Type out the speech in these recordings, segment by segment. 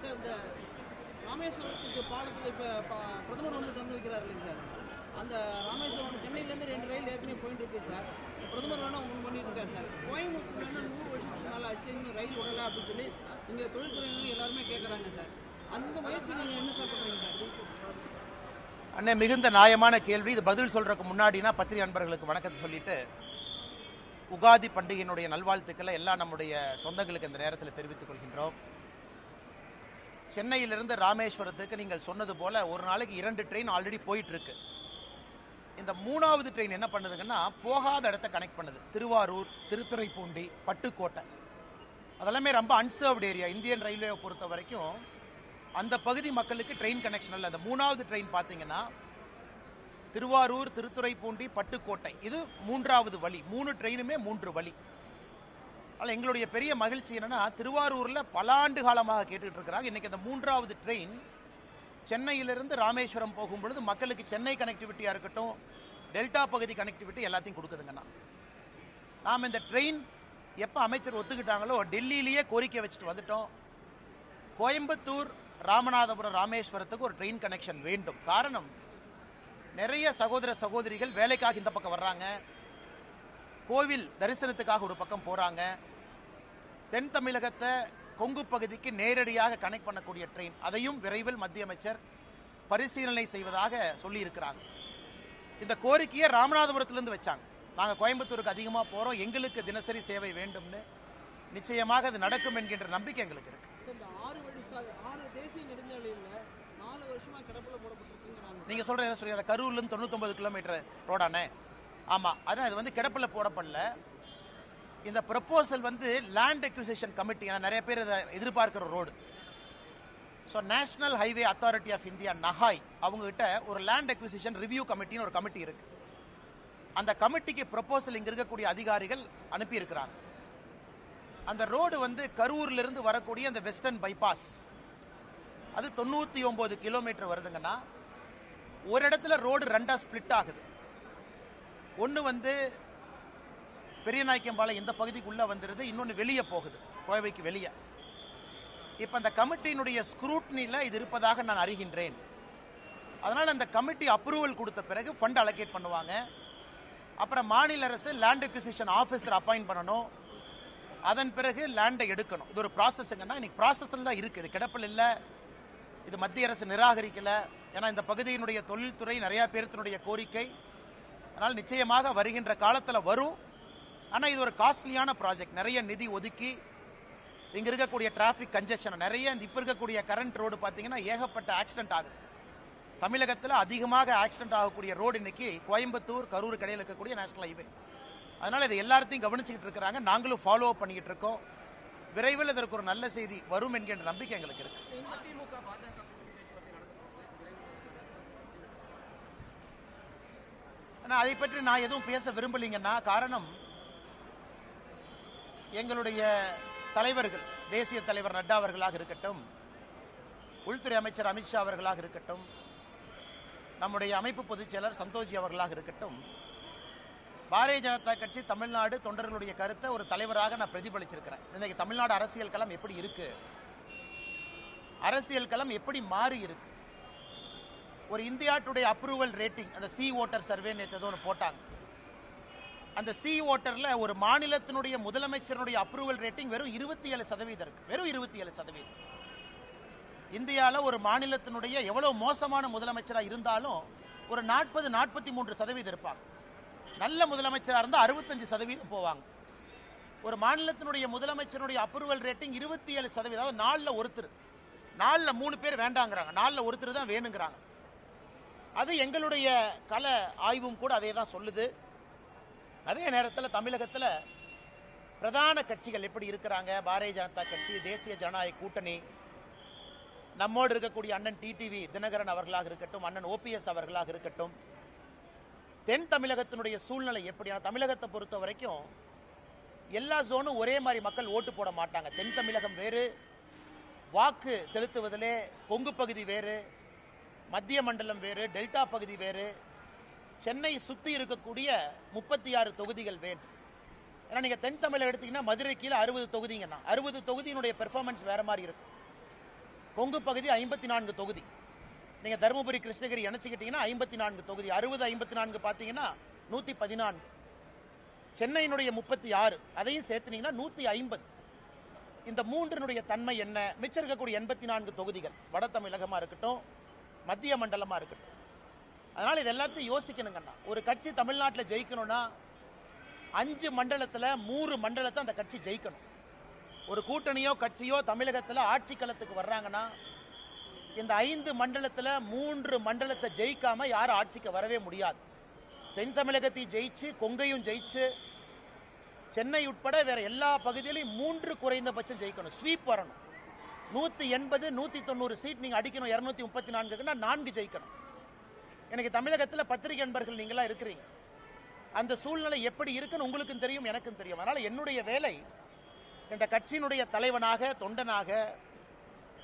Sir இந்த ராமேஸ்வரத்துக்கு பாலத்தில் இப்போ பிரதமர் வந்து திறந்து வைக்கிறார் இல்லைங்க சார், அந்த ராமேஸ்வரம் சென்னையிலேருந்து 2 ரயில் ஏற்கனவே போயிட்டு இருக்கு சார். பிரதமர் வேணா ஒன்று பண்ணிட்டு இருக்காரு சார். கோயம்புத்தூர் 100 வருஷத்துக்கு மேலே ஆச்சு, இன்னும் ரயில் விடலை அப்படின்னு சொல்லி இங்கே தொழில்துறையினர் எல்லாருமே கேட்குறாங்க சார். அந்த முயற்சி நீங்கள் என்ன சார் பண்ணுறீங்க சார்? அண்ணே, மிகுந்த நியாயமான கேள்வி. இது பதில் சொல்றதுக்கு முன்னாடினா பத்திரிகை நண்பர்களுக்கு வணக்கத்தை சொல்லிட்டு உகாதி பண்டிகையினுடைய நல்வாழ்த்துக்களை எல்லாம் நம்முடைய சொந்தங்களுக்கு இந்த நேரத்தில் தெரிவித்துக் கொள்கின்றோம். சென்னையிலிருந்து ராமேஸ்வரத்துக்கு நீங்கள் சொன்னது போல ஒரு நாளைக்கு 2 ட்ரெயின் ஆல்ரெடி போயிட்டு இருக்கு. இந்த 3வது ட்ரெயின் என்ன பண்ணுதுங்கன்னா போகாத இடத்த கனெக்ட் பண்ணுது. திருவாரூர், திருத்துறைப்பூண்டி, பட்டுக்கோட்டை அதெல்லாமே ரொம்ப அன்சர்வ்டு ஏரியா. இந்தியன் ரயில்வேவை பொறுத்த வரைக்கும் அந்த பகுதி மக்களுக்கு ட்ரெயின் கனெக்ஷன் இல்லை. அந்த 3வது ட்ரெயின் பார்த்தீங்கன்னா திருவாரூர், திருத்துறைப்பூண்டி, பட்டுக்கோட்டை, இது 3வது வழி. 3 ட்ரெயினுமே 3 வழி. ஆனால் எங்களுடைய பெரிய மகிழ்ச்சி என்னன்னா திருவாரூரில் பல ஆண்டு காலமாக கேட்டுக்கிட்டு இருக்கிறாங்க. இன்னைக்கு அந்த 3வது ட்ரெயின் சென்னையிலிருந்து ராமேஸ்வரம் போகும்பொழுது மக்களுக்கு சென்னை கனெக்டிவிட்டியாக இருக்கட்டும், டெல்டா பகுதி கனெக்டிவிட்டி எல்லாத்தையும் கொடுக்குதுங்கண்ணா. நாம் இந்த ட்ரெயின் எப்போ அமைச்சர் ஒத்துக்கிட்டாங்களோ டெல்லியிலேயே கோரிக்கை வச்சுட்டு வந்துட்டோம். கோயம்புத்தூர், ராமநாதபுரம், ராமேஸ்வரத்துக்கு ஒரு ட்ரெயின் கனெக்ஷன் வேண்டும். காரணம், நிறைய சகோதர சகோதரிகள் வேலைக்காக இந்த பக்கம் வர்றாங்க, கோவில் தரிசனத்துக்காக ஒரு பக்கம் போகிறாங்க. தென் தமிழகத்தை கொங்கு பகுதிக்கு நேரடியாக கனெக்ட் பண்ணக்கூடிய ட்ரெயின், அதையும் விரைவில் மத்திய அமைச்சர் பரிசீலனை செய்வதாக சொல்லியிருக்கிறாங்க. இந்த கோரிக்கையை ராமநாதபுரத்திலிருந்து வச்சாங்க. நாங்கள் கோயம்புத்தூருக்கு அதிகமாக போகிறோம், எங்களுக்கு தினசரி சேவை வேண்டும்னு. நிச்சயமாக அது நடக்கும் என்கின்ற நம்பிக்கை எங்களுக்கு இருக்கு. இந்த 6 தேசிய நெடுஞ்சாலையில் 4 வருஷமா கிடப்புல போடப்பட்டிருக்குங்க. நீங்கள் சொல்கிற என்ன சொல்றீங்க? கரூர்லேருந்து 99 கிலோமீட்டர் ரோடானே? ஆமாம், அதான் இது வந்து கிடப்பில் போடப்படல. இந்த ப்ரப்போசல் வந்து லேண்ட் அக்விசிஷன் கமிட்டி, நிறைய பேர் இதை எதிர்பார்க்கிற road. So national highway authority of India, நஹாய், அவங்ககிட்ட ஒரு லேண்ட் அக்விசிஷன் ரிவ்யூ கமிட்டின்னு ஒரு கமிட்டி இருக்கு. அந்த கமிட்டிக்கு ப்ரப்போசல் இங்கே இருக்கக்கூடிய அதிகாரிகள் அனுப்பியிருக்கிறாங்க. அந்த ரோடு வந்து கரூர்லேருந்து வரக்கூடிய அந்த வெஸ்டர்ன் பைபாஸ், அது 99 கிலோமீட்டர் வருதுங்கன்னா ஒரு இடத்துல ரோடு 2ஆக ஸ்பிளிட் ஆகுது. ஒன்று வந்து பெரியநாயக்கம்பாளையம் இந்த பகுதிக்குள்ளே வந்துடுது, இன்னொன்று வெளியே போகுது, கோவைக்கு வெளியே. இப்போ அந்த கமிட்டியினுடைய ஸ்க்ரூட்னியில் இது இருப்பதாக நான் அறிகின்றேன். அதனால் அந்த கமிட்டி அப்ரூவல் கொடுத்த பிறகு ஃபண்ட் அலோகேட் பண்ணுவாங்க. அப்புறம் மாநில அரசு லேண்ட் அக்விசிஷன் ஆஃபீஸர் அப்பாயிண்ட் பண்ணணும். அதன் பிறகு லேண்டை எடுக்கணும். இது ஒரு ப்ராசஸ்ங்கன்னா இன்னைக்கு ப்ராசஸில் தான் இருக்குது, இது கிடப்பில் இல்லை. இது மத்திய அரசு நிராகரிக்கலை. ஏன்னா இந்த பகுதியினுடைய தொழில்துறை நிறையா பேர்த்தினுடைய கோரிக்கை. அதனால் நிச்சயமாக வருகின்ற காலத்தில் வரும். ஆனால் இது ஒரு காஸ்ட்லியான ப்ராஜெக்ட். நிறைய நிதி ஒதுக்கி இங்கே இருக்கக்கூடிய டிராஃபிக் கன்ஜெஷன் நிறைய, இப்போ இருக்கக்கூடிய கரண்ட் ரோடு பார்த்தீங்கன்னா ஏகப்பட்ட ஆக்சிடென்ட் ஆகுது. தமிழகத்தில் அதிகமாக ஆக்சிடென்ட் ஆகக்கூடிய ரோடு இன்னைக்கு கோயம்புத்தூர், கரூர் இடையில் இருக்கக்கூடிய நேஷனல் ஹைவே. அதனால் இதை எல்லாத்தையும் கவனிச்சுக்கிட்டு இருக்கிறாங்க, நாங்களும் ஃபாலோ அப் பண்ணிக்கிட்டு இருக்கோம். விரைவில் இதற்கு ஒரு நல்ல செய்தி வரும் என்கின்ற நம்பிக்கை எங்களுக்கு இருக்கு. ஆனால் அதை பற்றி நான் எதுவும் பேச விரும்பலைங்கன்னா, காரணம் எங்களுடைய தலைவர்கள், தேசிய தலைவர் நட்டா அவர்களாக இருக்கட்டும், உள்துறை அமைச்சர் அமித்ஷா அவர்களாக இருக்கட்டும், நம்முடைய அமைப்பு பொதுச் செயலர் சந்தோஷ்ஜி அவர்களாக இருக்கட்டும், பாரதிய ஜனதா கட்சி தமிழ்நாடு தொண்டர்களுடைய கருத்தை ஒரு தலைவராக நான் பிரதிபலிச்சிருக்கிறேன். இன்னைக்கு தமிழ்நாடு அரசியல் களம் எப்படி இருக்கு, அரசியல் களம் எப்படி மாறி இருக்கு. ஒரு இந்தியா டுடே அப்ரூவல் ரேட்டிங், அந்த சி ஓட்டர் சர்வே நேற்று ஏதோ ஒன்று போட்டாங்க. அந்த சி ஓட்டர்ல ஒரு மாநிலத்தினுடைய முதலமைச்சருடைய அப்ரூவல் ரேட்டிங் வெறும் 27% இருக்கு. வெறும் 27%. இந்தியாவில் ஒரு மாநிலத்தினுடைய எவ்வளவு மோசமான முதலமைச்சராக இருந்தாலும் ஒரு 40-43% இருப்பாங்க. நல்ல முதலமைச்சராக இருந்தால் 65% போவாங்க. ஒரு மாநிலத்தினுடைய முதலமைச்சருடைய அப்ரூவல் ரேட்டிங் 27%. அதாவது 4ல் ஒருத்தர், 4ல் 3 பேர் வேண்டாங்கிறாங்க, 4ல் ஒருத்தர் தான் வேணுங்கிறாங்க. அது எங்களுடைய கள ஆய்வும் கூட அதே தான் சொல்லுது. அதே நேரத்தில் தமிழகத்தில் பிரதான கட்சிகள் எப்படி இருக்கிறாங்க, பாரதிய ஜனதா கட்சி, தேசிய ஜனநாயக கூட்டணி, நம்மோடு இருக்கக்கூடிய அண்ணன் டிடிவி தினகரன் அவர்களாக இருக்கட்டும், அண்ணன் ஓபிஎஸ் அவர்களாக இருக்கட்டும், தென் தமிழகத்தினுடைய சூழ்நிலை எப்படி. தமிழகத்தை பொறுத்த வரைக்கும் எல்லா ஜோனும் ஒரே மாதிரி மக்கள் ஓட்டு போட மாட்டாங்க. தென் தமிழகம் வேறு, வாக்கு செலுத்துவதிலே கொங்கு பகுதி வேறு, மத்திய மண்டலம் வேறு, டெல்டா பகுதி வேறு, சென்னை சுற்றி இருக்கக்கூடிய 36 தொகுதிகள் வேண்டும். ஏன்னா நீங்கள் தென் தமிழகம் எடுத்தீங்கன்னா மதுரை கீழே 60 தொகுதிங்கன்னா 60 தொகுதியினுடைய பெர்ஃபார்மன்ஸ் வேற மாதிரி இருக்கும். கொங்கு பகுதி 54 தொகுதி. நீங்கள் தருமபுரி கிருஷ்ணகிரி இணைச்சிக்கிட்டீங்கன்னா 54 தொகுதி. 60 54 பார்த்தீங்கன்னா 114. சென்னையினுடைய 36 அதையும் சேர்த்துனீங்கன்னா 150. இந்த மூன்றினுடைய தன்மை என்ன? மிச்சம் இருக்கக்கூடிய 84 தொகுதிகள் வட தமிழகமாக இருக்கட்டும், மத்திய மண்டலமாக இருக்கட்டும். அதனால் இது எல்லாத்தையும் யோசிக்கணுங்கண்ணா. ஒரு கட்சி தமிழ்நாட்டில் ஜெயிக்கணும்னா 5 மண்டலத்தில் 3 மண்டலத்தை அந்த கட்சி ஜெயிக்கணும். ஒரு கூட்டணியோ கட்சியோ தமிழகத்தில் ஆட்சி களத்துக்கு வர்றாங்கன்னா இந்த 5 மண்டலத்தில் 3 மண்டலத்தை ஜெயிக்காம யாரும் ஆட்சிக்கு வரவே முடியாது. தென் தமிழகத்தையும் ஜெயிச்சு, கொங்கையும் ஜெயிச்சு, சென்னை உட்பட வேற எல்லா பகுதியிலையும் 3 குறைந்தபட்சம் ஜெயிக்கணும். ஸ்வீப் வரணும். 180 190 சீட் நீங்க அடிக்கணும். 234க்குன்னா 4 ஜெயிக்கணும். எனக்கு தமிழகத்தில் பத்திரிகை நண்பர்கள் நீங்களா இருக்கிறீங்க. அந்த சூழ்நிலை எப்படி இருக்குன்னு உங்களுக்கும் தெரியும், எனக்கும் தெரியும். அதனால என்னுடைய வேலை இந்த கட்சியினுடைய தலைவனாக, தொண்டனாக,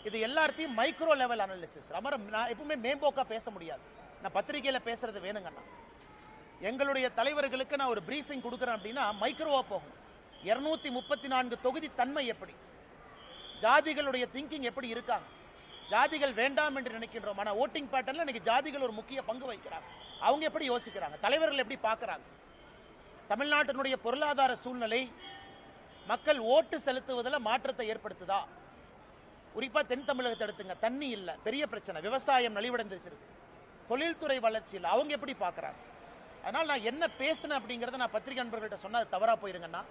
இது எல்லாத்தையும் மைக்ரோ லெவல் அனாலிசிஸ். நான் எப்பவுமே மேம்போக்கா பேச முடியாது. நான் பத்திரிகையில் பேசுறது வேணுங்கண்ணா. எங்களுடைய தலைவர்களுக்கு நான் ஒரு பிரீஃபிங் கொடுக்குறேன் அப்படின்னா மைக்ரோவா போகும். 234 தொகுதி தன்மை எப்படி, ஜாதிகளுடைய திங்கிங் எப்படி இருக்காங்க, ஜாதிகள் வேண்டாம் என்று நினைக்கின்றோம். ஆனால் ஓட்டிங் பேட்டர்ல இன்னைக்கு ஜாதிகள் ஒரு முக்கிய பங்கு வகிக்கிறாங்க. அவங்க எப்படி யோசிக்கிறாங்க, தலைவர்கள் எப்படி பார்க்கறாங்க, தமிழ்நாட்டினுடைய பொருளாதார சூழ்நிலை மக்கள் ஓட்டு செலுத்துவதில் மாற்றத்தை ஏற்படுத்துதா? குறிப்பா தென் தமிழகத்தை எடுத்துங்க. தண்ணி இல்லை, பெரிய பிரச்சனை. விவசாயம் நலிவடைந்திருக்கு. தொழில்துறை வளர்ச்சி இல்லை. அவங்க எப்படி பார்க்கறாங்க? அதனால் நான் என்ன பேசினேன் அப்படிங்கிறத நான் பத்திரிகை நண்பர்கள்ட்ட சொன்னா தவறா போயிருங்கன்னா,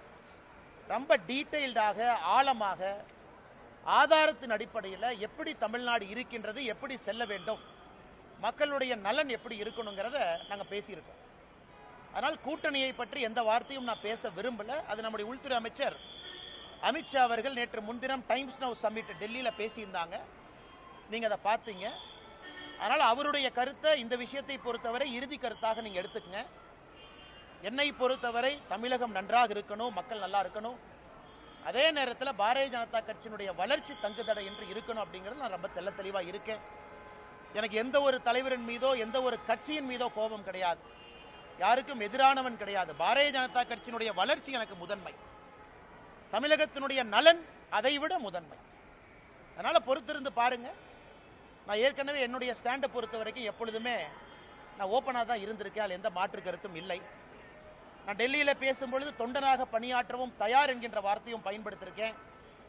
ரொம்ப டீட்டெயில்டாக, ஆழமாக, ஆதாரத்தின் அடிப்படையில் எப்படி தமிழ்நாடு இருக்கின்றது, எப்படி செல்ல வேண்டும், மக்களுடைய நலன் எப்படி இருக்கணுங்கிறத நாங்கள் பேசியிருக்கோம். அதனால் கூட்டணியை பற்றி எந்த வார்த்தையும் நான் பேச விரும்பல. அது நம்முடைய உள்துறை அமைச்சர் அமித்ஷா அவர்கள் நேற்று முன்தினம் டைம்ஸ் நவ் சம்மிட் டெல்லியில் பேசியிருந்தாங்க. நீங்க அதை பார்த்தீங்க. அதனால் அவருடைய கருத்தை இந்த விஷயத்தை பொறுத்தவரை இறுதி கருத்தாக நீங்க எடுத்துக்கங்க. என்னை பொறுத்தவரை தமிழகம் நன்றாக இருக்கணும், மக்கள் நல்லா இருக்கணும். அதே நேரத்தில் பாரதிய ஜனதா கட்சியினுடைய வளர்ச்சி தங்குதடை என்று இருக்கணும் அப்படிங்கிறது நான் ரொம்ப தெள்ள தெளிவாக இருக்கேன். எனக்கு எந்த ஒரு தலைவரின் மீதோ எந்த ஒரு கட்சியின் மீதோ கோபம் கிடையாது. யாருக்கும் எதிரானவன் கிடையாது. பாரதிய ஜனதா கட்சியினுடைய வளர்ச்சி எனக்கு முதன்மை, தமிழகத்தினுடைய நலன் அதைவிட முதன்மை. அதனால பொறுத்திருந்து பாருங்க. நான் ஏற்கனவே என்னுடைய ஸ்டாண்டை பொறுத்த வரைக்கும் எப்பொழுதுமே நான் ஓப்பனாக தான் இருந்திருக்கேன். அதில் எந்த மாற்று கருத்தும் இல்லை. நான் டெல்லியில் பேசும்பொழுது தொண்டனாக பணியாற்றவும் தயார் என்கின்ற வார்த்தையும் பயன்படுத்தியிருக்கேன்.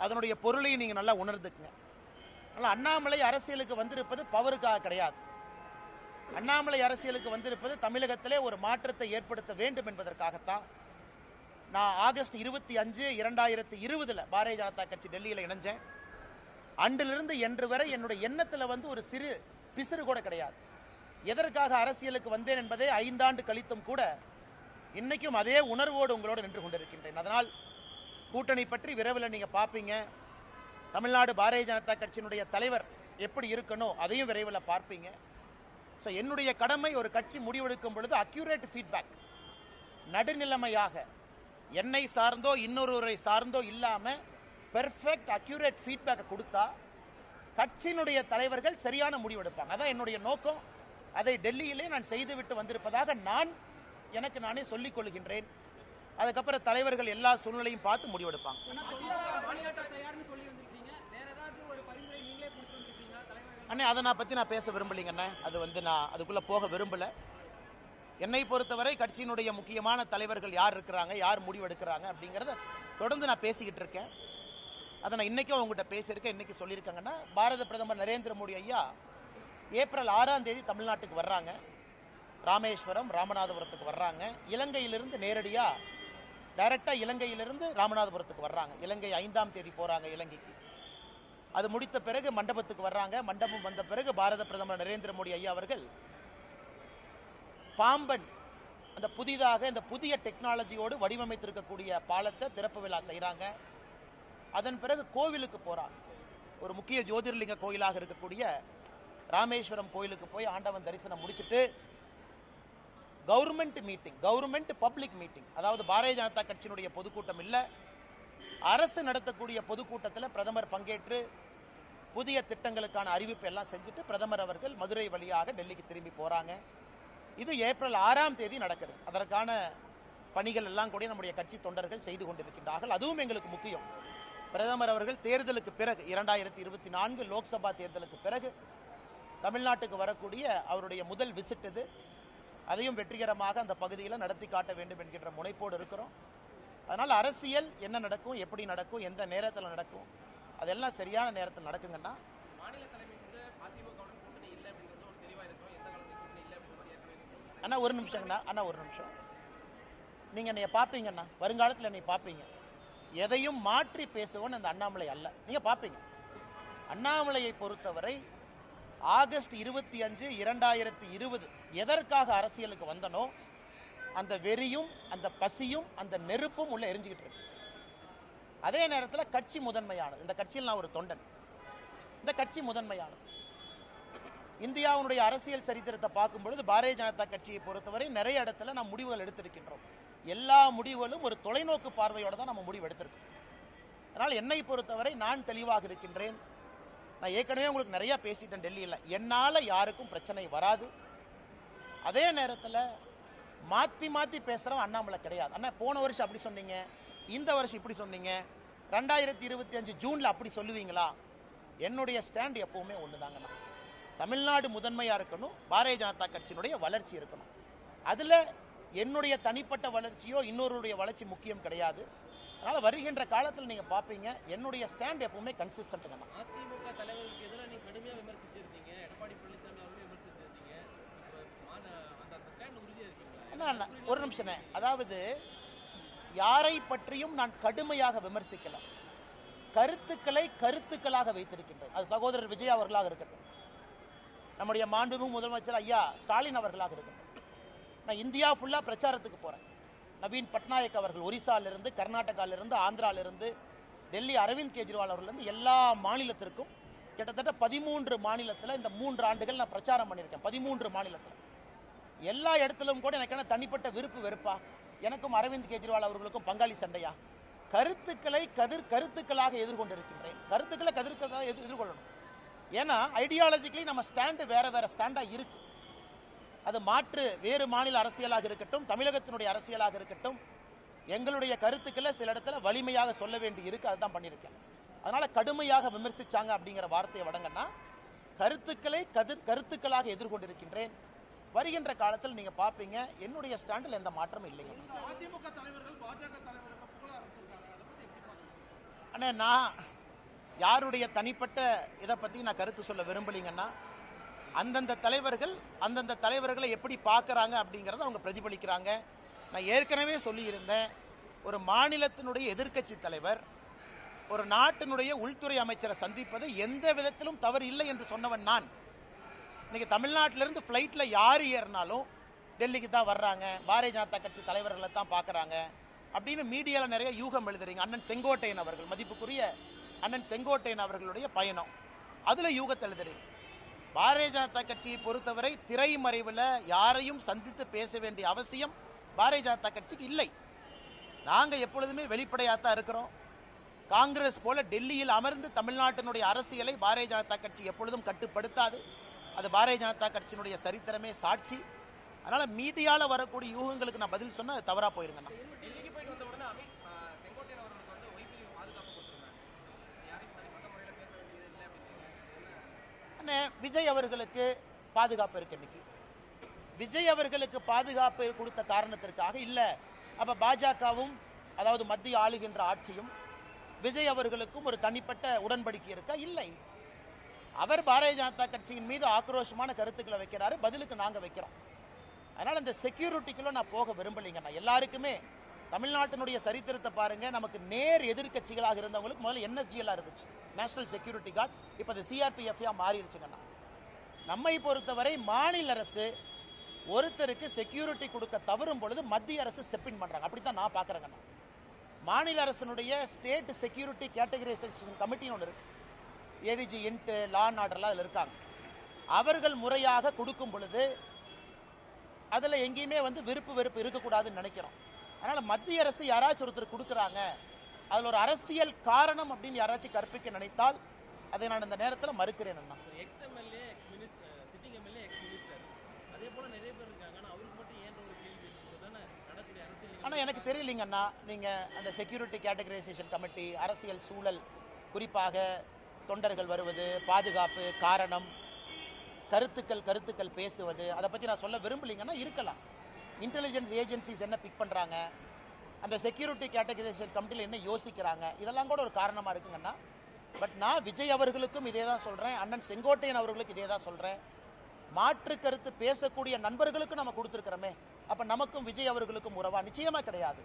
அதனுடைய பொருளையும் நீங்கள் நல்லா உணர்ந்துக்குங்க. அதனால் அண்ணாமலை அரசியலுக்கு வந்திருப்பது பவருக்காக கிடையாது. அண்ணாமலை அரசியலுக்கு வந்திருப்பது தமிழகத்திலே ஒரு மாற்றத்தை ஏற்படுத்த வேண்டும் என்பதற்காகத்தான். நான் ஆகஸ்ட் 25, 2020 பாரதிய ஜனதா கட்சி டெல்லியில் இணைஞ்சேன். அன்றிலிருந்து இன்று வரை என்னுடைய எண்ணத்தில் ஒரு சிறு பிசுறு கூட கிடையாது. எதற்காக அரசியலுக்கு வந்தேன் என்பதை 5 ஆண்டு கழித்தும் கூட இன்னைக்கும் அதே உணர்வோடு உங்களோடு நின்று கொண்டிருக்கின்றேன். அதனால் கூட்டணி பற்றி விரைவில் நீங்க பார்ப்பீங்க. தமிழ்நாடு பாரதிய ஜனதா கட்சியினுடைய தலைவர் எப்படி இருக்கணும் அதையும் விரைவில் பார்ப்பீங்க. ஸோ என்னுடைய கடமை ஒரு கட்சி முடிவெடுக்கும் பொழுது அக்யூரேட் ஃபீட்பேக், நடுநிலைமையாக, என்னை சார்ந்தோ இன்னொருவரை சார்ந்தோ இல்லாமல் பெர்ஃபெக்ட் அக்யூரேட் ஃபீட்பேக்கை கொடுத்தா கட்சியினுடைய தலைவர்கள் சரியான முடிவெடுப்பாங்க. அதான் என்னுடைய நோக்கம். அதை டெல்லியிலே நான் செய்துவிட்டு வந்திருப்பதாக எனக்கு நானே சொல்லிக் கொள்கின்றேன். அதுக்கப்புறம் தலைவர்கள் எல்லா சூழ்நிலையும் பார்த்து முடிவெடுப்பாங்க. அண்ணே, அதை நான் பேச விரும்பலைங்கண்ணே. அது நான் அதுக்குள்ளே போக விரும்பலை. என்னை பொறுத்தவரை கட்சியினுடைய முக்கியமான தலைவர்கள் யார் இருக்கிறாங்க, யார் முடிவெடுக்கிறாங்க அப்படிங்கிறத தொடர்ந்து நான் பேசிக்கிட்டு இருக்கேன். அதை நான் இன்றைக்கும் அவங்ககிட்ட பேசியிருக்கேன். இன்றைக்கி சொல்லியிருக்காங்கன்னா, பாரத பிரதமர் நரேந்திர மோடி ஐயா ஏப்ரல் 6ஆம் தேதி தமிழ்நாட்டுக்கு வர்றாங்க. ராமேஸ்வரம், ராமநாதபுரத்துக்கு வர்றாங்க. இலங்கையிலிருந்து நேரடியாக டைரெக்டாக இலங்கையிலிருந்து ராமநாதபுரத்துக்கு வர்றாங்க. இலங்கை 5ஆம் தேதி போகிறாங்க இலங்கைக்கு. அது முடித்த பிறகு மண்டபத்துக்கு வர்றாங்க. மண்டபம் வந்த பிறகு பாரத பிரதமர் நரேந்திர மோடி ஐயா அவர்கள் பாம்பன் அந்த புதிதாக இந்த புதிய டெக்னாலஜியோடு வடிவமைத்திருக்கக்கூடிய பாலத்தை திறப்பு விழா செய்கிறாங்க. அதன் பிறகு கோவிலுக்கு போகிறாங்க. ஒரு முக்கிய ஜோதிர்லிங்க கோயிலாக இருக்கக்கூடிய ராமேஸ்வரம் கோயிலுக்கு போய் ஆண்டவன் தரிசனம் முடிச்சுட்டு government meeting, government public meeting, அதாவது பாரதிய ஜனதா கட்சியினுடைய பொதுக்கூட்டம் இல்லை, அரசு நடத்தக்கூடிய பொதுக்கூட்டத்தில் பிரதமர் பங்கேற்று புதிய திட்டங்களுக்கான அறிவிப்பு எல்லாம் செஞ்சுட்டு பிரதமர் அவர்கள் மதுரை வழியாக டெல்லிக்கு திரும்பி போகிறாங்க. இது ஏப்ரல் 6ஆம் தேதி நடக்கிறது. அதற்கான பணிகள் எல்லாம் கூட நம்முடைய கட்சி தொண்டர்கள் செய்து கொண்டிருக்கின்றார்கள். அதுவும் எங்களுக்கு முக்கியம். பிரதமர் அவர்கள் தேர்தலுக்கு பிறகு 2024 லோக்சபா தேர்தலுக்கு பிறகு தமிழ்நாட்டுக்கு வரக்கூடிய அவருடைய முதல் விசிட் இது. அதையும் வெற்றிகரமாக அந்த பகுதியில் நடத்தி காட்ட வேண்டும் என்கின்ற முனைப்போடு இருக்கிறோம். அதனால் அரசியல் என்ன நடக்கும், எப்படி நடக்கும், எந்த நேரத்தில் நடக்கும், அதெல்லாம் சரியான நேரத்தில் நடக்குங்கன்னா மாநில தலைமை வந்து அதிமுகவுடன் கூட்டணி இல்லை அப்படிங்கிறது ஒரு தெளிவாக இருக்கும். எந்த காலத்தில் கூட்டணி இல்லை அப்படிங்கிறது அண்ணா ஒரு நிமிஷங்கண்ணா, அண்ணா ஒரு நிமிஷம். நீங்கள் என்னைய பார்ப்பீங்கண்ணா, வருங்காலத்தில் என்னை பார்ப்பீங்க. எதையும் மாற்றி பேசுவோன்னு அந்த அண்ணாமலை அல்ல, நீங்கள் பார்ப்பீங்க. அண்ணாமலையை பொறுத்தவரை ஆகஸ்ட் 25, 2020 எதற்காக அரசியலுக்கு வந்தனோ அந்த வெறியும் அந்த பசியும் அந்த நெருப்பும் உள்ள எரிஞ்சுக்கிட்டு இருக்கு. அதே நேரத்தில் கட்சி முதன்மையானது. இந்த கட்சியில் நான் ஒரு தொண்டன். இந்த கட்சி முதன்மையானது. இந்தியாவுடைய அரசியல் சரித்திரத்தை பார்க்கும் பொழுது பாரதிய ஜனதா கட்சியை பொறுத்தவரை நிறைய இடத்துல நாம் முடிவுகள் எடுத்திருக்கின்றோம். எல்லா முடிவுகளும் ஒரு தொலைநோக்கு பார்வையோடு தான் நம்ம முடிவு எடுத்திருக்கோம். அதனால் என்னை பொறுத்தவரை நான் தெளிவாக இருக்கின்றேன். நான் ஏற்கனவே உங்களுக்கு நிறைய பேசிட்டேன் டெல்லியில். என்னால் யாருக்கும் பிரச்சனை வராது. அதே நேரத்தில் மாற்றி மாற்றி பேசுகிறவன் அண்ணாமலை கிடையாது. அண்ணா போன வருஷம் அப்படி சொன்னீங்க, இந்த வருஷம் இப்படி சொன்னீங்க, 2025 ஜூனில் அப்படி சொல்லுவீங்களா? என்னுடைய ஸ்டாண்ட் எப்பவுமே ஒன்று தாங்கண்ணா. தமிழ்நாடு முதன்மையாக இருக்கணும், பாரதிய ஜனதா கட்சியினுடைய வளர்ச்சி இருக்கணும். அதில் என்னுடைய தனிப்பட்ட வளர்ச்சியோ இன்னொருடைய வளர்ச்சி முக்கியம் கிடையாது. அதனால் வருகின்ற காலத்தில் நீங்கள் பார்ப்பீங்க என்னுடைய ஸ்டாண்ட் எப்பவுமே கன்சிஸ்டன்ட் தான். அதிமுக தலைவருக்கு எதிராக நீங்க கடுமையாக விமர்சிச்சிருந்தீங்க, எடப்பாடி பழனிசாமி அவர்களையும் விமர்சிச்சிருந்தீங்க. அந்த ஸ்டாண்ட் உறுதியாக இருக்கீங்களா? அண்ணா ஒரு நிமிஷம். அதாவது யாரை பற்றியும் நான் கடுமையாக விமர்சிக்கல, கருத்துக்களை கருத்துக்களாக வைத்திருக்கின்றேன். அது சகோதரர் விஜய் அவர்களாக இருக்கட்டும், நம்முடைய மாண்புமிகு முதலமைச்சர் ஐயா ஸ்டாலின் அவர்களாக இருக்கட்டும். நான் இந்தியா ஃபுல்லாக பிரச்சாரத்துக்கு போகிறேன். நவீன் பட்நாயக் அவர்கள் ஒரிசாலிருந்து, கர்நாடகாவிலிருந்து, ஆந்திராவிலிருந்து, டெல்லி அரவிந்த் கெஜ்ரிவால் அவர்லேருந்து எல்லா மாநிலத்திற்கும் கிட்டத்தட்ட 13 மாநிலத்தில் இந்த 3 ஆண்டுகள் நான் பிரச்சாரம் பண்ணியிருக்கேன். 13 மாநிலத்தில் எல்லா இடத்திலும் கூட எனக்கு என்ன தனிப்பட்ட விருப்பு வெறுப்பா? எனக்கும் அரவிந்த் கெஜ்ரிவால் அவர்களுக்கும் பங்காளி சண்டையா? கருத்துக்களை கருத்துக்களாக எதிர்கொண்டிருக்கின்றேன். கருத்துக்களை கருத்துக்களாக எதிர்கொள்ளணும். ஏன்னா ஐடியாலஜிக்கலி நம்ம ஸ்டாண்டு வேற வேற ஸ்டாண்டாக இருக்கு. அது மாற்று வேறு மாநில அரசியலாக இருக்கட்டும், தமிழகத்தினுடைய அரசியலாக இருக்கட்டும், எங்களுடைய கருத்துக்களை சில இடத்துல வலிமையாக சொல்ல வேண்டி இருக்கு. அதுதான் பண்ணியிருக்கேன். அதனால கடுமையாக விமர்சிச்சாங்க அப்படிங்கிற வார்த்தையை வடங்கன்னா கருத்துக்களை கருத்துக்களாக எதிர்கொண்டிருக்கின்றேன். வருகின்ற காலத்தில் நீங்க பார்ப்பீங்க என்னுடைய ஸ்டாண்டில் எந்த மாற்றமும் இல்லைங்க. அதிமுக தலைவர்கள் பாஜக தலைவர்கள் புகழ ஆரம்பிச்சிருக்காங்க. அதை பத்தி எப்படி பாக்குறீங்க? அண்ணே, நான் யாருடைய தனிப்பட்ட இதை பற்றி நான் கருத்து சொல்ல விரும்பலிங்கன்னா, அந்தந்த தலைவர்களை எப்படி பார்க்குறாங்க அப்படிங்கிறத அவங்க பிரதிபலிக்கிறாங்க. நான் ஏற்கனவே சொல்லியிருந்தேன், ஒரு மாநிலத்தினுடைய எதிர்க்கட்சி தலைவர் ஒரு நாட்டினுடைய உள்துறை அமைச்சரை சந்திப்பது எந்த விதத்திலும் தவறு இல்லை என்று சொன்னவன் நான். இன்னைக்கு தமிழ்நாட்டிலிருந்து ஃப்ளைட்டில் யார் ஏறினாலும் டெல்லிக்கு தான் வர்றாங்க, பாரதிய ஜனதா கட்சி தலைவர்களை தான் பார்க்குறாங்க அப்படின்னு மீடியாவில் நிறைய யூகம் எழுதுறீங்க. அண்ணன் செங்கோட்டையன் அவர்கள், மதிப்புக்குரிய அண்ணன் செங்கோட்டையன் அவர்களுடைய பயணம், அதில் யூகத்தை எழுதுறீங்க. பாரதிய ஜனதா கட்சியை பொறுத்தவரை திரைமறைவில் யாரையும் சந்தித்து பேச வேண்டிய அவசியம் பாரதிய ஜனதா கட்சிக்கு இல்லை. நாங்கள் எப்பொழுதுமே வெளிப்படையாகத்தான் இருக்கிறோம். காங்கிரஸ் போல டெல்லியில் அமர்ந்து தமிழ்நாட்டினுடைய அரசியலை பாரதிய ஜனதா கட்சி எப்பொழுதும் கட்டுப்படுத்தாது. அது பாரதிய ஜனதா கட்சியினுடைய சரித்திரமே சாட்சி. அதனால மீடியால வரக்கூடிய யூகங்களுக்கு நான் பதில் சொன்னா அது தவறா போயிருங்கண்ணா. டெல்லிக்கு போயிட்டு வந்த உடனே செங்கோட்டையன் அவர்களுக்கு வந்து ஒய்பிரி பாதுகாப்பு கொடுத்துருந்தாங்க. யாரையும் தனிப்பட்ட முறையில் பேச வேண்டியது இல்லை அப்படின்னு. விஜய் அவர்களுக்கு பாதுகாப்பு இருக்கு. இன்னைக்கு விஜய் அவர்களுக்கு பாதுகாப்பு கொடுத்த காரணத்திற்காக இல்ல, அப்ப பாஜகவும் அதாவது மத்திய ஆளுகின்ற ஆட்சியும் விஜய் அவர்களுக்கும் ஒரு தனிப்பட்ட உடன்படிக்கை இருக்கா? இல்லை. அவர் பாரதிய ஜனதா கட்சியின் மீது ஆக்ரோஷமான கருத்துக்களை வைக்கிறாரு, பதிலுக்கு நாங்க வைக்கிறோம். அதனால இந்த செக்யூரிட்டிக்குள்ள நான் போக விரும்பலைங்க. நான் எல்லாருக்குமே தமிழ்நாட்டினுடைய சரித்திரத்தை பாருங்க, நமக்கு நேர் எதிர்கட்சிகளாக இருந்தவங்களுக்கு முதல்ல என்எஸ்ஜிஎல் இருந்துச்சு, நேஷனல் செக்யூரிட்டி கார்டு. இப்போ அது சிஆர்பிஎஃப் மாறிடுச்சுங்கண்ணா. நம்மை பொறுத்தவரை மாநில அரசு ஒருத்தருக்கு செக்யூரிட்டி கொடுக்க தவறும் பொழுது மத்திய அரசு ஸ்டெப் இன் பண்றாங்க. அப்படித்தான் நான் பாக்குறேங்கண்ணா. மாநில அரசினுடைய ஸ்டேட் செக்யூரிட்டி கேட்டகரைசேஷன் கமிட்டின்னு ஒன்று இருக்கு. ஏடிஜி, இன்ட், லா அண்ட் ஆர்டர்லாம் அதில் இருக்காங்க. அவர்கள் முறையாக கொடுக்கும் பொழுது அதில் எங்கேயுமே விருப்பு வெறுப்பு இருக்கக்கூடாதுன்னு நினைக்கிறோம். அதனால் மத்திய அரசு யாராச்சும் ஒருத்தர் கொடுக்குறாங்க, அதில் ஒரு அரசியல் காரணம் அப்படின்னு யாராச்சும் கற்பிக்க நினைத்தால் அதை நான் இந்த நேரத்தில் மறுக்கிறேன். Ex MLA, sitting MLA, ex minister, அதே போல் நிறைய பேர் இருக்காங்க. ஆனால் அவருக்கு மட்டும் ஏன் ஒரு கேள்வி தானே நடக்கூடிய ஆனால் எனக்கு தெரியலீங்கண்ணா, நீங்கள் அந்த செக்யூரிட்டி கேட்டகரைசேஷன் கமிட்டி, அரசியல் சூழல், குறிப்பாக தொண்டர்கள் வருவது, பாதுகாப்பு, காரணம், கருத்துக்கள் பேசுவது, அதை பற்றி நான் சொல்ல விரும்பலிங்கன்னா இருக்கலாம். இன்டெலிஜென்ஸ் ஏஜென்சிஸ் என்ன பிக் பண்ணுறாங்க, அந்த செக்யூரிட்டி கேட்டகரைசேஷன் கமிட்டியில் என்ன யோசிக்கிறாங்க, இதெல்லாம் கூட ஒரு காரணமாக இருக்குங்கண்ணா. பட் நான் விஜய் அவர்களுக்கும் இதே தான் சொல்கிறேன், அண்ணன் செங்கோட்டையன் அவர்களுக்கு இதே தான் சொல்கிறேன். மாற்று கருத்து பேசக்கூடிய நண்பர்களுக்கும் நம்ம கொடுத்துருக்கிறோமே, அப்போ நமக்கும் விஜய் அவர்களுக்கும் உறவா? நிச்சயமாக கிடையாது.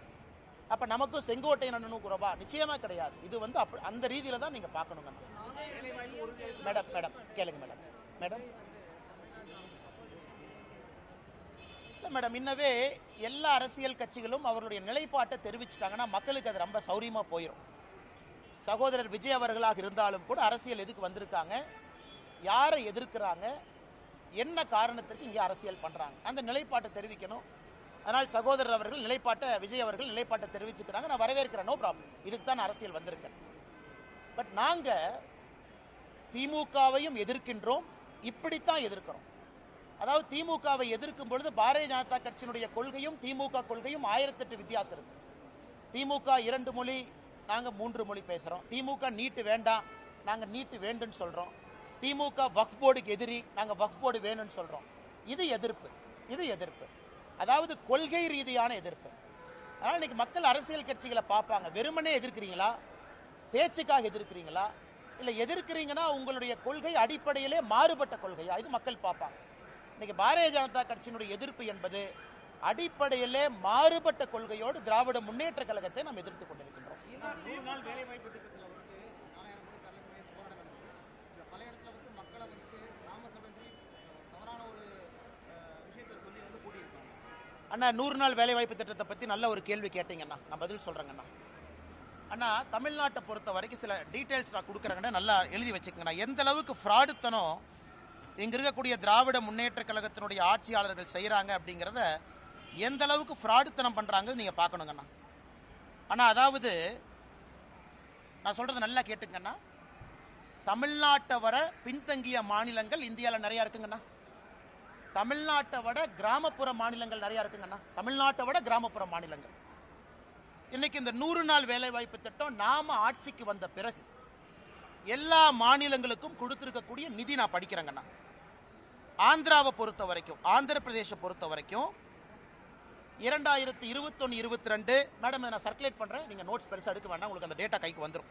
அப்போ நமக்கும் செங்கோட்டையன் அண்ணனுக்கும் உறவா? நிச்சயமாக கிடையாது. இது வந்து அந்த ரீதியில் தான் நீங்கள் பார்க்கணுங்க. மேடம் கேளுங்க மேடம். இல்லை மேடம், இன்னவே எல்லா அரசியல் கட்சிகளும் அவர்களுடைய நிலைப்பாட்டை தெரிவிச்சிட்டாங்கன்னா மக்களுக்கு அது ரொம்ப சௌரியமாக போயிடும். சகோதரர் விஜய் அவர்களாக இருந்தாலும் கூட அரசியல் எதுக்கு வந்திருக்காங்க, யாரை எதிர்க்கிறாங்க, என்ன காரணத்திற்கு இங்கே அரசியல் பண்ணுறாங்க, அந்த நிலைப்பாட்டை தெரிவிக்கணும். அதனால் சகோதரர் அவர்கள் விஜய் அவர்கள் நிலைப்பாட்டை தெரிவிச்சுக்கிறாங்க, நான் வரவேற்கிறேன், நோ ப்ராப்ளம். இதுக்கு தான் அரசியல் வந்திருக்கேன். பட் நாங்கள் திமுகவையும் எதிர்க்கின்றோம், இப்படித்தான் எதிர்க்கிறோம். அதாவது திமுகவை எதிர்க்கும் பொழுது பாரதிய ஜனதா கட்சியினுடைய கொள்கையும் திமுக கொள்கையும் 1008 வித்தியாசம் இருக்கு. திமுக 2 மொழி, நாங்கள் 3 மொழி பேசுகிறோம். திமுக நீட்டு வேண்டாம், நாங்கள் நீட்டு வேண்டுன்னு சொல்கிறோம். திமுக வக்ஃப் போர்டுக்கு எதிரி, நாங்கள் வக்ஃப் போர்டு வேணும்னு சொல்கிறோம். இது எதிர்ப்பு, அதாவது கொள்கை ரீதியான எதிர்ப்பு. அதனால் இன்னைக்கு மக்கள் அரசியல் கட்சிகளை பார்ப்பாங்க, வெறுமனே எதிர்க்கிறீங்களா, பேச்சுக்காக எதிர்க்கிறீங்களா, இல்லை எதிர்க்கிறீங்கன்னா உங்களுடைய கொள்கை அடிப்படையிலே மாறுபட்ட கொள்கையா, இது மக்கள் பார்ப்பாங்க. இன்னைக்கு பாரதிய ஜனதா கட்சியினுடைய எதிர்ப்பு என்பது அடிப்படையிலே மாறுபட்ட கொள்கையோடு திராவிட முன்னேற்ற கழகத்தை நாம் எதிர்த்துக் கொண்டிருக்கின்றோம். 100 நாள் வேலைவாய்ப்பு திட்டத்தில் பல இடத்துல மக்களை கிராம சபை தவறான ஒரு விஷயத்தை சொல்லி கூட்டியிருக்காங்க. அண்ணா, 100 நாள் வேலைவாய்ப்பு திட்டத்தை பற்றி நல்ல ஒரு கேள்வி கேட்டீங்கண்ணா, நான் பதில் சொல்கிறேங்கண்ணா. அண்ணா, தமிழ்நாட்டை பொறுத்த வரைக்கும் சில டீட்டெயில்ஸ் நான் கொடுக்குறேங்கண்ணா, நல்லா எழுதி வச்சுக்கங்கண்ணா. எந்த அளவுக்கு ஃப்ராடுத்தனம் இங்கே இருக்கக்கூடிய திராவிட முன்னேற்ற கழகத்தினுடைய ஆட்சியாளர்கள் செய்கிறாங்க அப்படிங்கிறத, எந்த அளவுக்கு ஃப்ராடுத்தனம் பண்ணுறாங்க நீங்கள் பார்க்கணுங்கண்ணா. ஆனால் அதாவது நான் சொல்கிறது நல்லா கேட்டுங்கண்ணா, தமிழ்நாட்டை வர பின்தங்கிய மாநிலங்கள் இந்தியாவில் நிறையா இருக்குங்கண்ணா. தமிழ்நாட்டை விட கிராமப்புற மாநிலங்கள் நிறையா இருக்குங்கண்ணா. தமிழ்நாட்டை விட கிராமப்புற மாநிலங்கள். இன்னைக்கு இந்த 100 நாள் வேலைவாய்ப்பு திட்டம் நாம ஆட்சிக்கு வந்த பிறகு எல்லா மாநிலங்களுக்கும் கொடுத்திருக்கக்கூடிய நிதி நான் படிக்கிறேங்கண்ணா. ஆந்திராவை பொறுத்த வரைக்கும், ஆந்திர பிரதேச பொறுத்த வரைக்கும் 2021-22 மேடம், நான் சர்க்குலேட் பண்ணுறேன், நீங்கள் நோட்ஸ் பெருசாக எடுக்க வேண்டாம், உங்களுக்கு அந்த டேட்டா கைக்கு வந்துடும்.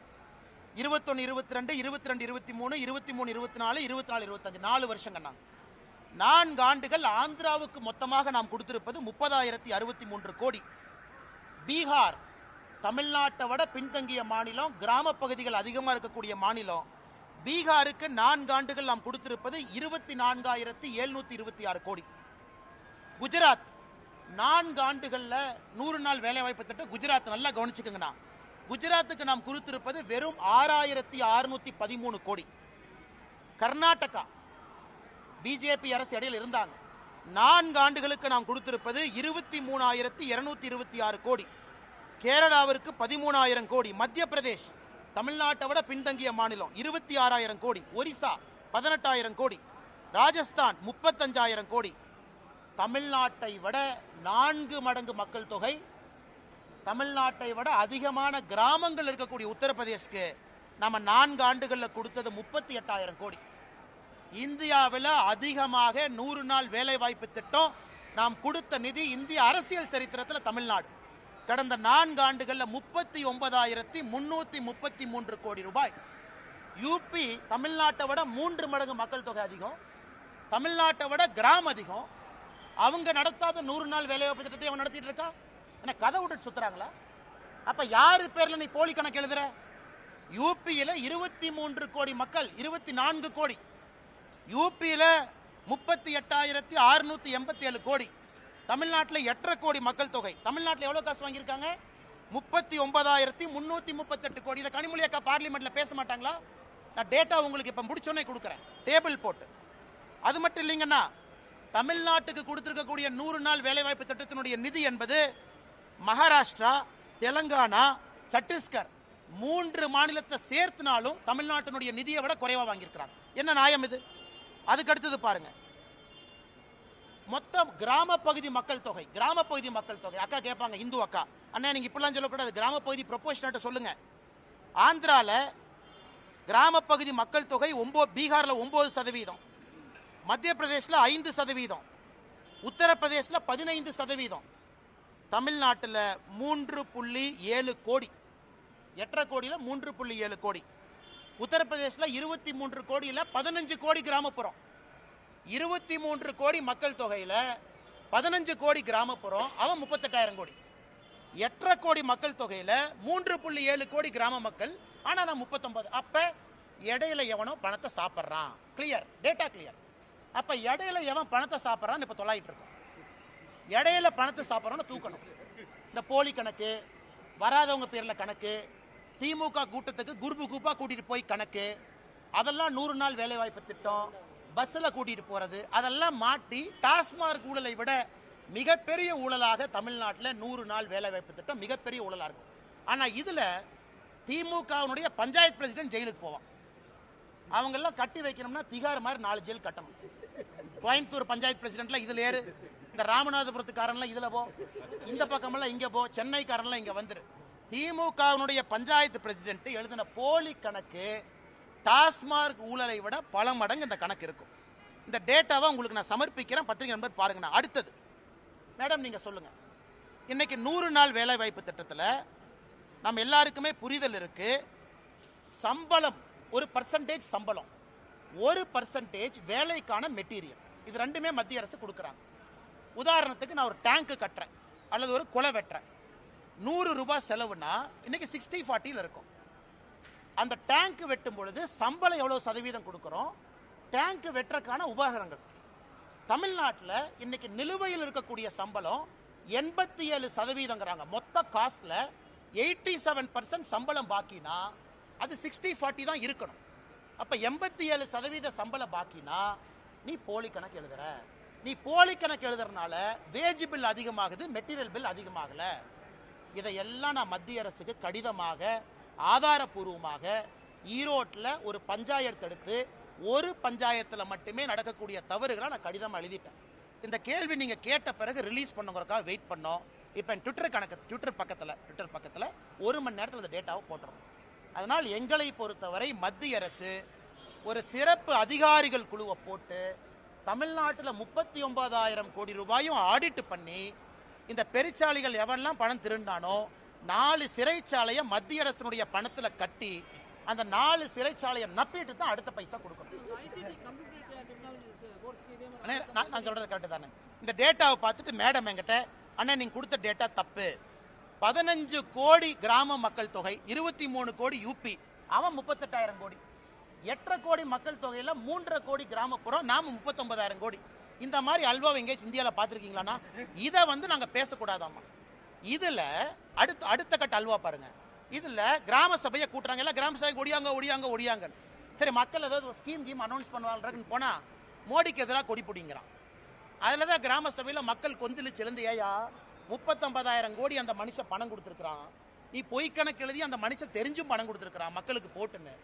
21-22, 22-23, 23-24, 24-25 4 வருஷங்கண்ணா. 4 ஆண்டுகள் ஆந்திராவுக்கு மொத்தமாக நாம் கொடுத்திருப்பது 30,063 கோடி. பீகார் தமிழ்நாட்டை விட பின்தங்கிய மாநிலம், கிராம பகுதிகள் அதிகமாக இருக்கக்கூடிய மாநிலம். பீகாருக்கு 4 ஆண்டுகள் நாம் கொடுத்திருப்பது 24,726 கோடி. குஜராத் 4 ஆண்டுகளில் 100 நாள் வேலைவாய்ப்பு திட்டம் குஜராத் நல்லா கவனிச்சுக்கங்கண்ணா. குஜராத்துக்கு நாம் கொடுத்திருப்பது வெறும் 6,613 கோடி. கர்நாடகா பிஜேபி அரசு இடையில் இருந்தாங்க, 4 ஆண்டுகளுக்கு நாம் கொடுத்திருப்பது 23,226 கோடி. கேரளாவிற்கு 13,000 கோடி. மத்திய பிரதேஷ் தமிழ்நாட்டை விட பின்தங்கிய மாநிலம் 26,000 கோடி. ஒரிசா 18,000 கோடி. ராஜஸ்தான் 35,000 கோடி. தமிழ்நாட்டை விட 4 மடங்கு மக்கள் தொகை, தமிழ்நாட்டை விட அதிகமான கிராமங்கள் இருக்கக்கூடிய உத்தரப்பிரதேஷ்க்கு நம்ம 4 ஆண்டுகளில் கொடுத்தது 38,000 கோடி. இந்தியாவில் அதிகமாக 100 நாள் வேலைவாய்ப்பு திட்டம் நாம் கொடுத்த நிதி இந்திய அரசியல் சரித்திரத்தில் தமிழ்நாடு. கடந்த 4 ஆண்டுகளில் 39,333 கோடி ரூபாய். யூபி தமிழ்நாட்டை விட 3 மடங்கு மக்கள் தொகை அதிகம், தமிழ்நாட்டை விட கிராமம் அதிகம். அவங்க நடத்தாத 100 நாள் வேலைவாய்ப்பு திட்டத்தை அவன் நடத்திட்டு இருக்கா. என்ன கதை விட்டுட்டு சுத்துறாங்களா? அப்ப யாரு பேர்ல நீ போலி கணக்கு எழுதுற? யூபியில 23 கோடி மக்கள், 24 கோடி. யூபியில 38,687 கோடி. தமிழ்நாட்டில் 8.5 கோடி மக்கள் தொகை. தமிழ்நாட்டில் எவ்வளவு காசு வாங்கியிருக்காங்க? 39,338 கோடி. இதை கனிமொழி அக்கா பார்லிமெண்ட்ல பேச மாட்டாங்களா? நான் டேட்டா உங்களுக்கு இப்ப முடிச்சோன்னே கொடுக்குறேன், டேபிள் போட்டு. அது மட்டும் இல்லைங்கன்னா, தமிழ்நாட்டுக்கு கொடுத்திருக்கக்கூடிய 100 நாள் வேலைவாய்ப்பு திட்டத்தினுடைய நிதி என்பது மகாராஷ்டிரா, தெலங்கானா, சத்தீஸ்கர் 3 மாநிலத்தை சேர்த்துனாலும் தமிழ்நாட்டினுடைய நிதியை விட குறைவா வாங்கியிருக்கிறாங்க. என்ன நியாயம் இது? அதுக்கு அடுத்தது பாருங்க, மொத்தம் கிராம பகுதி மக்கள் தொகை அக்கா கேட்பாங்க, இந்து அக்கா, அண்ணா நீங்க இப்படிலாம் சொல்லக்கூடாது, கிராம பகுதி ப்ரொபோஷனேட் சொல்லுங்க. ஆந்திரால கிராம பகுதி மக்கள் தொகை பீகார்ல 9%, மத்திய பிரதேசில் 5%, உத்தரப்பிரதேசில் 15%, தமிழ்நாட்டில் 3.7 கோடி, 8.5 கோடியில் 3.7 கோடி, உத்தரப்பிரதேசில் 23 கோடியில் 15 கோடி கிராமப்புறம். 23 கோடி மக்கள் தொகையில் 15 கோடி கிராமப்புறம், அவன் 38,000 கோடி. 8.5 கோடி மக்கள் தொகையில் 3.7 கோடி கிராம மக்கள், ஆனால் நான் 39. அப்போ இடையில எவனோ பணத்தை சாப்பிட்றான். Clear, data clear. அப்போ இடையில எவன் பணத்தை சாப்பிட்றான்னு இப்போ தொலையிட்டு இருக்கோம். இடையில பணத்தை சாப்பிட்றான்னு தூக்கணும். இந்த போலி கணக்கு, வராதவங்க பேரில் கணக்கு, திமுக கூட்டத்துக்கு குரூப்பா கூட்டிட்டு போய் கணக்கு, அதெல்லாம் 100 நாள் வேலைவாய்ப்பு திட்டம், பஸ்ஸில் கூட்டிட்டு போறது, அதெல்லாம் மாட்டி டாஸ்மார்க் ஊழலை விட மிகப்பெரிய ஊழலாக தமிழ்நாட்டில் 100 நாள் வேலைவாய்ப்பு திட்டம் மிகப்பெரிய ஊழலாக இருக்கும். ஆனால் இதில் திமுகவுடைய பஞ்சாயத்து பிரசிடென்ட் ஜெயிலுக்கு போவான். அவங்கெல்லாம் கட்டி வைக்கணும்னா திகார் மாதிரி 4 ஜெயில் கட்டணும். கோயம்புத்தூர் பஞ்சாயத்து பிரசிடென்ட்ல இதில் ஏறு, இந்த ராமநாதபுரத்துக்காரன்லாம் இதில் போ, இந்த பக்கமெல்லாம் இங்கே போ, சென்னைக்காரன்லாம் இங்கே வந்துரு. திமுகவுடைய பஞ்சாயத்து பிரசிடென்ட் எழுதின போலி கணக்கு டாஸ்மார்க் ஊழலை விட பல மடங்கு இந்த கணக்கு இருக்கும். இந்த டேட்டாவை உங்களுக்கு நான் சமர்ப்பிக்கிறேன், பத்திரிகை நண்பர் பாருங்க. அடுத்தது மேடம் நீங்க சொல்லுங்க, இன்னைக்கு 100 நாள் வேலை வாய்ப்பு திட்டத்தில் நம்ம எல்லாருக்குமே புரிதல் இருக்கு. சம்பளம் ஒரு பர்சன்டேஜ், சம்பளம் 1% வேலைக்கான மெட்டீரியல், இது ரெண்டுமே மத்திய அரசு கொடுக்குறாங்க. உதாரணத்துக்கு நான் ஒரு டேங்க் கட்டுறேன் அல்லது ஒரு குலை வெட்டுறேன், 100 ரூபாய் செலவுனா இன்னைக்கு 60-40 இருக்கும். அந்த டேங்க் வெட்டும் பொழுது சம்பளம் எவ்வளவு சதவீதம் கொடுக்கிறோம், டேங்க் வெட்டுறதுக்கான உபகரணங்கள். தமிழ்நாட்டில் இன்னைக்கு நிலுவையில் இருக்கக்கூடிய சம்பளம் 87%. மொத்த காஸ்ட்ல 87% சம்பளம் பாக்கினா அது 60-40 தான் இருக்கணும். அப்ப 87% சம்பளம் பாக்கினா நீ போலி கணக்கு எழுதுற. நீ போலி கணக்கு எழுதுறதுனால வேஜ் பில் அதிகமாகுது, மெட்டீரியல் பில் அதிகமாகல. இதையெல்லாம் நான் மத்திய அரசுக்கு கடிதமாக ஆதாரபூர்வமாக ஈரோட்டில் ஒரு பஞ்சாயத்து எடுத்து, ஒரு பஞ்சாயத்தில் மட்டுமே நடக்கக்கூடிய தவறுகளை நான் கடிதம் எழுதிட்டேன். இந்த கேள்வி நீங்கள் கேட்ட பிறகு ரிலீஸ் பண்ணுங்கிறக்காக வெயிட் பண்ணோம். இப்போ என் ட்விட்டர் பக்கத்தில் 1 மணி நேரத்தில் இந்த டேட்டாவை போட்டுறோம். அதனால் எங்களை பொறுத்தவரை மத்திய அரசு ஒரு சிறப்பு அதிகாரிகள் குழுவை போட்டு தமிழ்நாட்டில் 39,000 கோடி ரூபாயும் ஆடிட் பண்ணி, இந்த பெருச்சாளிகள் எவெல்லாம் பணம் திருண்டானோ 4 சிறைச்சாலையை மத்திய அரசினுடைய பணத்தில் கட்டி, அந்த 4 சிறைச்சாலையை நப்பிட்டு தான் அடுத்த பைசா கொடுக்கணும். நான் சொல்றது கரெக்டு தானே? இந்த டேட்டாவை பார்த்துட்டு மேடம் என்கிட்ட, அண்ணா நீங்க கொடுத்த டேட்டா தப்பு, 15 கோடி கிராம மக்கள் தொகை, 23 கோடி யூபி, அவன் 38,000 கோடி, 8.5 கோடி மக்கள் தொகையில 3.5 கோடி கிராமப்புறம், நாம 39,000 கோடி. இந்த மாதிரி அல்வாவை எங்கேயாச்சும் இந்தியாவில் பார்த்துருக்கீங்களாண்ணா? இதை நாங்கள் பேசக்கூடாதாமா. இதுல அடுத்த கட்ட அல்வா பாருங்க. இதுல கிராம சபையை கூட்டுறாங்க, எல்லாம் கிராம சபைக்கு ஒடியாங்க. சரி, மக்கள் ஏதாவது ஸ்கீம் அனௌன்ஸ் பண்ணுவாங்கன்னு போனா மோடிக்கு எதிராக கொடி பிடிங்கிறான். அதுலதான் கிராம சபையில மக்கள் கொந்தளிச்சு எழுந்து, ஏயா 39,000 கோடி அந்த மனுஷன் பணம் கொடுத்துருக்கான், நீ பொய் கணக்கு எழுதி அந்த மனுஷன் தெரிஞ்சும் பணம் கொடுத்துருக்கான் மக்களுக்கு போட்டுன்னு,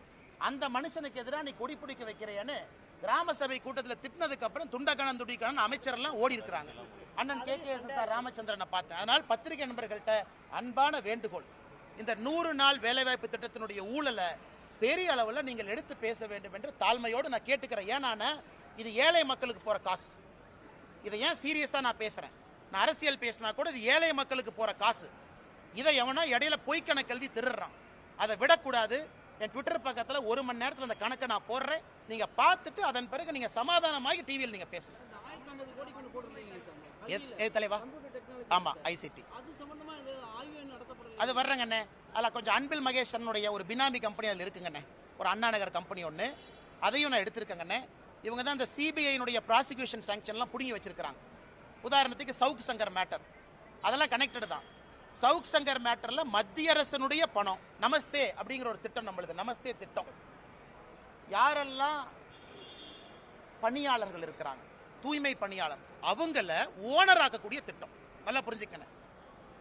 அந்த மனுஷனுக்கு எதிராக நீ கொடி பிடிக்க வைக்கிறேன்னு கிராம சபை கூட்டத்தில் திட்டினதுக்கு அப்புறம் துண்டக்கணன் அமைச்சர் எல்லாம் ஓடி இருக்கிறாங்க. அண்ணன் KKS ராமச்சந்திரனை பார்த்தேன். அதனால் பத்திரிகை நண்பர்கள்ட்ட அன்பான வேண்டுகோள், இந்த 100 நாள் வேலைவாய்ப்பு திட்டத்தினுடைய ஊழலை பெரிய அளவில் நீங்கள் எடுத்து பேச வேண்டும் என்று தாழ்மையோடு நான் கேட்டுக்கிறேன். ஏன்னா இது ஏழை மக்களுக்கு போற காசு. இதை ஏன் சீரியஸா நான் பேசுறேன், நான் அரசியல் பேசினா கூட இது ஏழை மக்களுக்கு போற காசு. இதை எவனோ இடையில பொய்க்கணக்கு எழுதி திருடுறான், அதை விடக்கூடாது. என் ட்விட்டர் பக்கத்தில் 1 மணி நேரத்தில் அந்த கணக்கை நான் போடுறேன், நீங்க பார்த்துட்டு அதன் பிறகு நீங்க சமாதானமாகி டிவியில் நீங்க பேசலாம். தலைவா, ஆமா ICT அது வர்றங்கண்ணே. அதில் கொஞ்சம் அன்பில் மகேஷனுடைய ஒரு பினாமி கம்பெனி அதில் இருக்குங்கண்ணே, ஒரு அண்ணா நகர் கம்பெனி ஒன்று, அதையும் நான் எடுத்திருக்கேங்கண்ணே. இவங்க தான் இந்த CBI ப்ராசிக்யூஷன் சாங்ஷன்லாம் பிடுங்கி வச்சிருக்கிறாங்க. உதாரணத்துக்கு சவுக் சங்கர் மேட்டர், அதெல்லாம் கனெக்டட் தான். சவுக் சங்கர் மேட்டர்ல மத்திய அரசனுடைய பணம், நமஸ்தே அப்படிங்கிற ஒரு திட்டம் நம்மளுது, நமஸ்தே திட்டம். யாரெல்லாம் பணியாளர்கள் இருக்கிறாங்க, தூய்மை பணியாளர், அவங்கள ஓனர் ஆக்கக்கூடிய திட்டம். நல்லா புரிஞ்சுக்கணும்,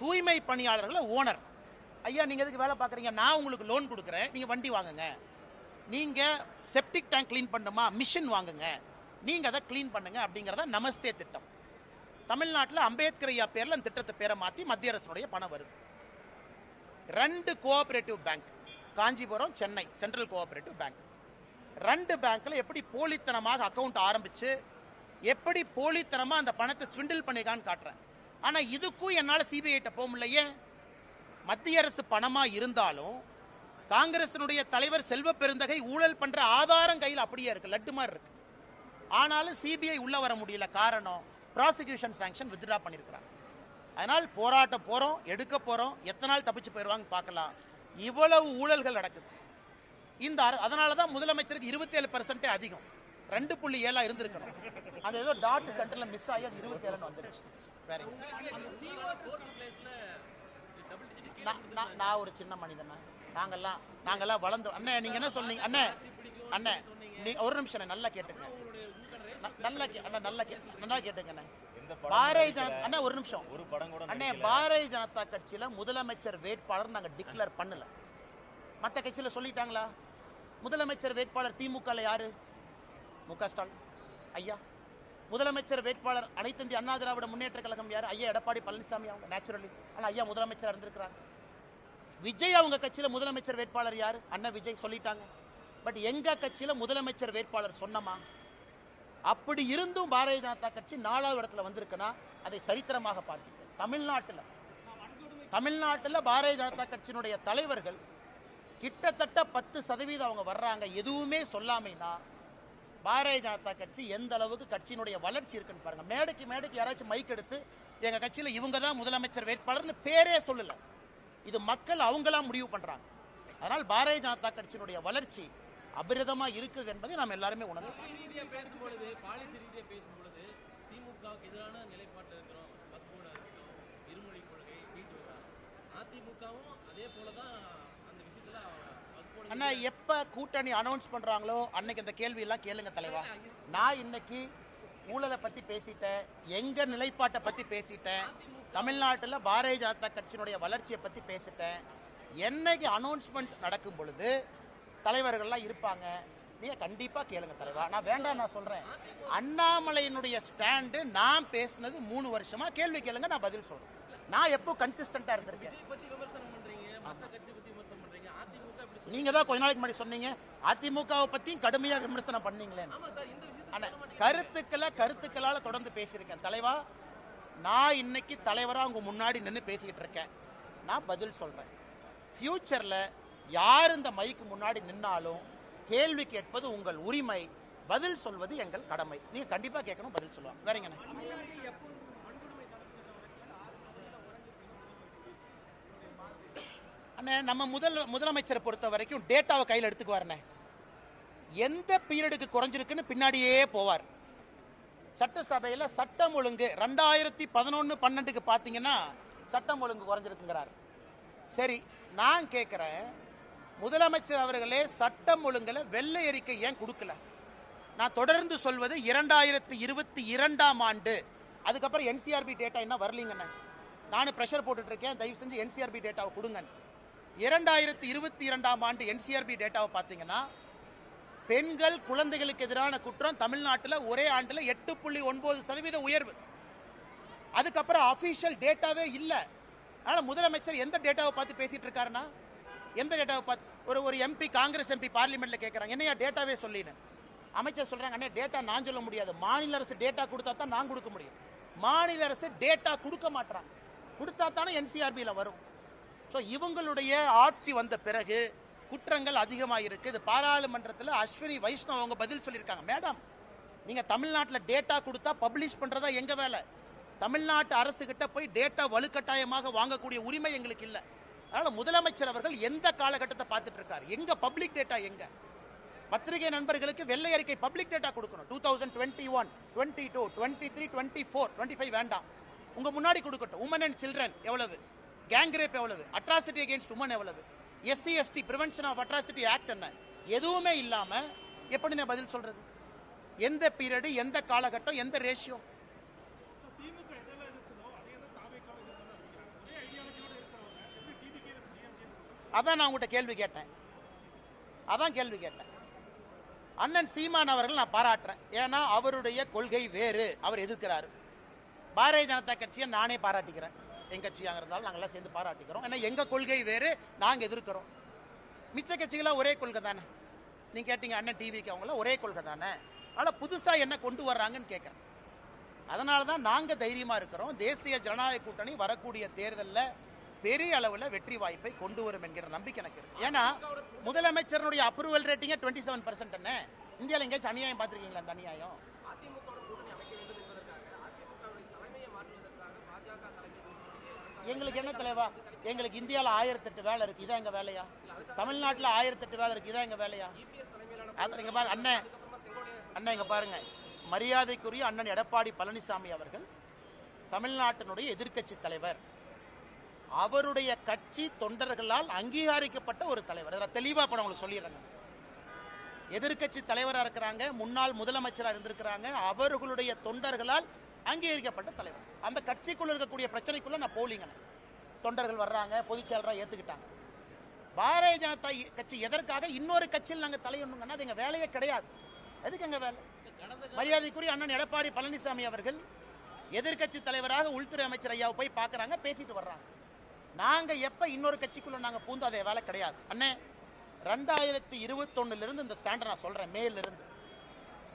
தூய்மை பணியாளர்களை ஓனர். ஐயா நீங்க எதுக்கு வேலை பார்க்குறீங்க, நான் உங்களுக்கு லோன் கொடுக்குறேன், நீங்க வண்டி வாங்குங்க. நீங்க செப்டிக் டேங்க் கிளீன் பண்ணுமா, மிஷின் வாங்குங்க, நீங்க அதை கிளீன் பண்ணுங்க அப்படிங்கிறத நமஸ்தே திட்டம். தமிழ்நாட்டில் அம்பேத்கர் ஐயா பேரில் அந்த திட்டத்தை பேரை மாற்றி மத்திய அரசுடைய பணம் வருது. 2 cooperative bank, Kanchipuram, Chennai central cooperative bank, 2 பேங்க்ல எப்படி போலித்தனமாக அக்கவுண்ட் ஆரம்பிச்சு எப்படி போலித்தனமா அந்த பணத்தை ஸ்விண்டில் பண்ணிருக்கான்னு காட்டுறேன். ஆனா இதுக்கும் என்னால சிபிஐ போக முடியலையே. மத்திய அரசு பணமா இருந்தாலும் காங்கிரசினுடைய தலைவர் செல்வ பெருந்தகை ஊழல் பண்ற ஆதாரம் கையில் அப்படியே இருக்கு, லட்டு மாதிரி இருக்கு. ஆனாலும் சிபிஐ உள்ள வர முடியல. காரணம், ப்ராசிக்யூஷன் சாங்ஷன் வித்ட்ரா பண்ணிருக்கிறாங்க. அதனால் போராட்டம் போறோம், எடுக்க போறோம், எத்தனை நாள் தப்பிச்சு போயிடுவாங்க பார்க்கலாம். இவ்வளவு ஊழல்கள் நடக்குது. அதனாலதான் முதலமைச்சருக்கு 27% அதிகம், 2.7 இருந்திருக்கணும். அது ஏதோ டாட் சென்டர்ல மிஸ் ஆகி அது 27 வந்துருச்சு. வேற நான் ஒரு சின்ன மனிதன், நாங்கெல்லாம் வளர்ந்து. அண்ணே நீங்க என்ன சொன்னீங்க? அண்ணே நீ ஒரு நிமிஷம் நல்லா கேட்டுங்க, நல்லா கேட்டுங்க. பாரதிய ஜனதா அண்ணா ஒரு நிமிஷம் அண்ணே, பாரதிய ஜனதா கட்சியில முதலமைச்சர் வேட்பாளர் நாங்க டிக்ளேர் பண்ணல. மற்ற கட்சியில சொல்லிட்டாங்களா? முதலமைச்சர் வேட்பாளர் திமுக யாரு? மு.க. ஸ்டாலின் ஐயா. முதலமைச்சர் வேட்பாளர் அனைத்து இந்திய அண்ணா திராவிட முன்னேற்ற கழகம் யாரு? ஐயா எடப்பாடி பழனிசாமி. அவங்க நேச்சுரலி ஆனா ஐயா முதலமைச்சர் இருந்திருக்கிறாங்க. விஜய் அவங்க கட்சியில முதலமைச்சர் வேட்பாளர் யாரு? அண்ணா விஜய் சொல்லிட்டாங்க. பட் எங்க கட்சியில முதலமைச்சர் வேட்பாளர் சொன்னமா? அப்படி இருந்தும் பாரதிய ஜனதா கட்சி 4வது இடத்துல வந்திருக்குன்னா அதை சரித்திரமாக பார்க்கிறேன். தமிழ்நாட்டில் பாரதிய ஜனதா கட்சியினுடைய தலைவர்கள் கிட்டத்தட்ட 10% அவங்க வர்றாங்க, எதுவுமே சொல்லாமைனா பாரதிய ஜனதா கட்சி எந்த அளவுக்கு கட்சியினுடைய வளர்ச்சி இருக்குன்னு பாருங்க. மேடைக்கு யாராச்சும் மைக் எடுத்து எங்க கட்சியில இவங்க தான் முதலமைச்சர் வேட்பாளர்னு பேரே சொல்லல. இது மக்கள் அவங்களா முடிவு பண்றாங்க. அதனால் பாரதிய ஜனதா கட்சியினுடைய வளர்ச்சி அபிரதமா இருக்குது என்பதை நாம் எல்லாருமே உணர்ந்து பேசும்பொழுது பாலிசி ரீதியாக பேசும்பொழுது திமுகவுக்கு எதிரான நிலைப்பாட்டில் இருக்கிறோம். வக்ஃபோட இருக்கட்டும், இருமொழி கொள்கை, வீட்டு அதிமுகவும் அதே போலதான் அந்த விஷயத்துல அண்ணா எப்ப கூட்டணி அனௌன்ஸ் பண்றாங்களோ அன்னைக்கு இந்த கேள்வி எல்லாம் கேளுங்க தலைவா. நான் இன்னைக்கு ஊழலை பத்தி பேசிட்டேன், எங்க நிலைப்பாட்டை பத்தி பேசிட்டேன், தமிழ்நாட்டில் பாரதிய ஜனதா கட்சியினுடைய வளர்ச்சியை பத்தி பேசிட்டேன். என்னைக்கு அனௌன்ஸ்மெண்ட் நடக்கும் பொழுது தலைவர்கள்லாம் இருப்பாங்க, நீங்க கண்டிப்பா கேளுங்க தலைவா. நான் வேண்டாம் நான் சொல்றேன், அண்ணாமலையினுடைய ஸ்டாண்டு நான் பேசினது 3 வருஷமா, கேள்வி கேளுங்க நான் பதில் சொல்றேன். நான் எப்போ கன்சிஸ்டன்டா இருந்திருக்கேன். நீங்க தான் கொஞ்ச நாளைக்கு முன்னாடி சொன்னீங்க அதிமுகவை பத்தியும் கடுமையா விமர்சனம் பண்ணீங்களே. கருத்துக்களால தொடர்ந்து பேசியிருக்கேன் தலைவா. நான் இன்னைக்கு தலைவரா உங்க முன்னாடி நின்று பேசிக்கிட்டு இருக்கேன். நான் பதில் சொல்றேன். ஃபியூச்சர்ல யார் இந்த மைக்கு முன்னாடி நின்னாலும் கேள்வி கேட்பது உங்கள் உரிமை, பதில் சொல்வது எங்கள் கடமை. நீங்க கண்டிப்பா கேட்கணும், பதில் சொல்லுவாங்க. வேறங்க அண்ணே, நம்ம முதலமைச்சரை பொறுத்த வரைக்கும் டேட்டாவை கையில் எடுத்துக்குவாருண்ணே. எந்த பீரியடுக்கு குறைஞ்சிருக்குன்னு பின்னாடியே போவார். சட்டசபையில் சட்டம் ஒழுங்கு 2011-12 பார்த்தீங்கன்னா சட்டம் ஒழுங்கு குறைஞ்சிருக்குங்கிறார். சரி, நான் கேட்குறேன், முதலமைச்சர் அவர்களே சட்டம் ஒழுங்குல வெள்ளை அறிக்கை ஏன் கொடுக்கல? நான் தொடர்ந்து சொல்வது 2022ஆம் ஆண்டு, அதுக்கப்புறம் என்சிஆர்பி டேட்டா என்ன வரலீங்கண்ணே. நானும் ப்ரெஷர் போட்டுட்டு இருக்கேன், தயவு செஞ்சு என்சிஆர்பி டேட்டாவை கொடுங்க. 2022ஆம் ஆண்டு என்சிஆர்பி டேட்டாவை பார்த்தீங்கன்னா பெண்கள் குழந்தைகளுக்கு எதிரான குற்றம் தமிழ்நாட்டில் ஒரே ஆண்டில் 8.9% உயர்வு. அதுக்கப்புறம் அபிஷியல் டேட்டாவே இல்லை. அதனால முதலமைச்சர் எந்த டேட்டாவை பார்த்து பேசிட்டு இருக்காருன்னா, எந்த டேட்டாவை பார்த்து ஒரு எம்பி, காங்கிரஸ் எம்பி பார்லிமெண்ட்ல கேட்கறாங்க, என்னையா டேட்டாவே சொல்லின்னு. அமைச்சர் சொல்றாங்க, அண்ணே டேட்டா நான் சொல்ல முடியாது, மாநில அரசு டேட்டா கொடுத்தா தான் நான் கொடுக்க முடியும். மாநில அரசு டேட்டா கொடுக்க மாட்டாங்க, கொடுத்தா தானே என்சிஆர்பியில் வரும். ஸோ இவங்களுடைய ஆட்சி வந்த பிறகு குற்றங்கள் அதிகமாக இருக்கு. இது பாராளுமன்றத்தில் அஸ்வினி வைஷ்ணவ் அவங்க பதில் சொல்லியிருக்காங்க. மேடம், நீங்க தமிழ்நாட்டில் டேட்டா கொடுத்தா பப்ளிஷ் பண்றதா எங்க வேலை. தமிழ்நாட்டு அரசு கிட்ட போய் டேட்டா வலுக்கட்டாயமாக வாங்கக்கூடிய உரிமை எங்களுக்கு இல்லை. அதனால முதலமைச்சர் அவர்கள் எந்த காலகட்டத்தை பார்த்துட்டு இருக்காரு, எங்க பப்ளிக் டேட்டா எங்க? பத்திரிகை நண்பர்களுக்கு வெள்ளை அறிக்கை பப்ளிக் டேட்டா கொடுக்கணும். 2021, 22, 23, 24, 25 வேண்டாம், உங்க முன்னாடி கொடுக்கட்டும். உமன் அண்ட் சில்ட்ரன் எவ்வளவு, கேங் ரேப் எவ்வளவு, அட்ராசிட்டி அகேன்ஸ்ட் உமன் எவ்வளவு, SC ST prevention of atrocity act என்ன, எதுவுமே இல்லாம எப்படி நான் பதில் சொல்றது? எந்த பீரியடு, எந்த காலகட்டம், எந்த ரேஷியோ? அதான் நான் உங்கள்கிட்ட கேள்வி கேட்டேன். அண்ணன் சீமான் அவர்கள் நான் பாராட்டுறேன். ஏன்னா அவருடைய கொள்கை வேறு, அவர் எதிர்க்கிறாரு. பாரதிய ஜனதா கட்சியை நானே பாராட்டிக்கிறேன். எங்கள் கட்சியாக இருந்தாலும் நாங்கள்லாம் சேர்ந்து பாராட்டிக்கிறோம். ஏன்னா எங்கள் கொள்கை வேறு, நாங்கள் எதிர்க்கிறோம். மிச்ச கட்சிகளாக ஒரே கொள்கை தானே. நீங்கள் கேட்டீங்க அண்ணன் டிவிக்கு, அவங்களாம் ஒரே கொள்கை தானே. ஆனால் புதுசாக என்ன கொண்டு வர்றாங்கன்னு கேட்குறேன். அதனால தான் நாங்கள் தைரியமாக இருக்கிறோம். தேசிய ஜனநாயக கூட்டணி வரக்கூடிய தேர்தலில் பெரிய அளவில் வெற்றி வாய்ப்பை கொண்டு வரும் என்கிற நம்பிக்கை எனக்கு இருக்கு. ஏன்னா முதலமைச்சருடைய அப்ரூவல் ரேட்டிங்கே 27% என்ன. இந்தியாவில் எங்கேயாச்சும் அநியாயம் பார்த்துருக்கீங்களா? அந்த அநியாயம் எங்களுக்கு என்ன தலைவா? எங்களுக்கு இந்தியாவில் 1008 வேலை இருக்கு, இதான் எங்க வேலையா? தமிழ்நாட்டில் 1008 வேலை இருக்கு, இதான் எங்க வேலையா? இங்க பாருங்க அண்ணன், அண்ணன் இங்க பாருங்க, மரியாதைக்குரிய அண்ணன் எடப்பாடி பழனிசாமி அவர்கள் தமிழ்நாட்டினுடைய எதிர்க்கட்சி தலைவர். அவருடைய கட்சி தொண்டர்களால் அங்கீகரிக்கப்பட்ட ஒரு தலைவர். அதில் தெளிவா இப்ப உங்களுக்கு சொல்லிடுறேங்க. எதிர்க்கட்சி தலைவராக இருக்கிறாங்க, முன்னாள் முதலமைச்சராக இருந்திருக்கிறாங்க, அவர்களுடைய தொண்டர்களால் அங்கீகரிக்கப்பட்ட தலைவர். அந்த கட்சிக்குள்ள இருக்கக்கூடிய பிரச்சனைக்குள்ள நான் போலிங்க. தொண்டர்கள் வர்றாங்க, பொதுச் செயலராக ஏத்துக்கிட்டாங்க. பாரதிய ஜனதா கட்சி எதற்காக இன்னொரு கட்சியில் நாங்கள் தலையொண்ணுங்கன்னா அது எங்க வேலையே கிடையாது. எதுக்கு எங்க வேலை? மரியாதைக்குரிய அண்ணன் எடப்பாடி பழனிசாமி அவர்கள் எதிர்க்கட்சி தலைவராக உள்துறை அமைச்சர் ஐயாவை போய் பார்க்கறாங்க, பேசிட்டு வர்றாங்க. நாங்க எப்ப இன்னொரு கட்சிக்குள்ள நாங்க பூந்து அதே வேலை கிடையாது. அண்ணே 2021 இருந்து இந்த ஸ்டாண்டை நான் சொல்றேன், மேல இருந்து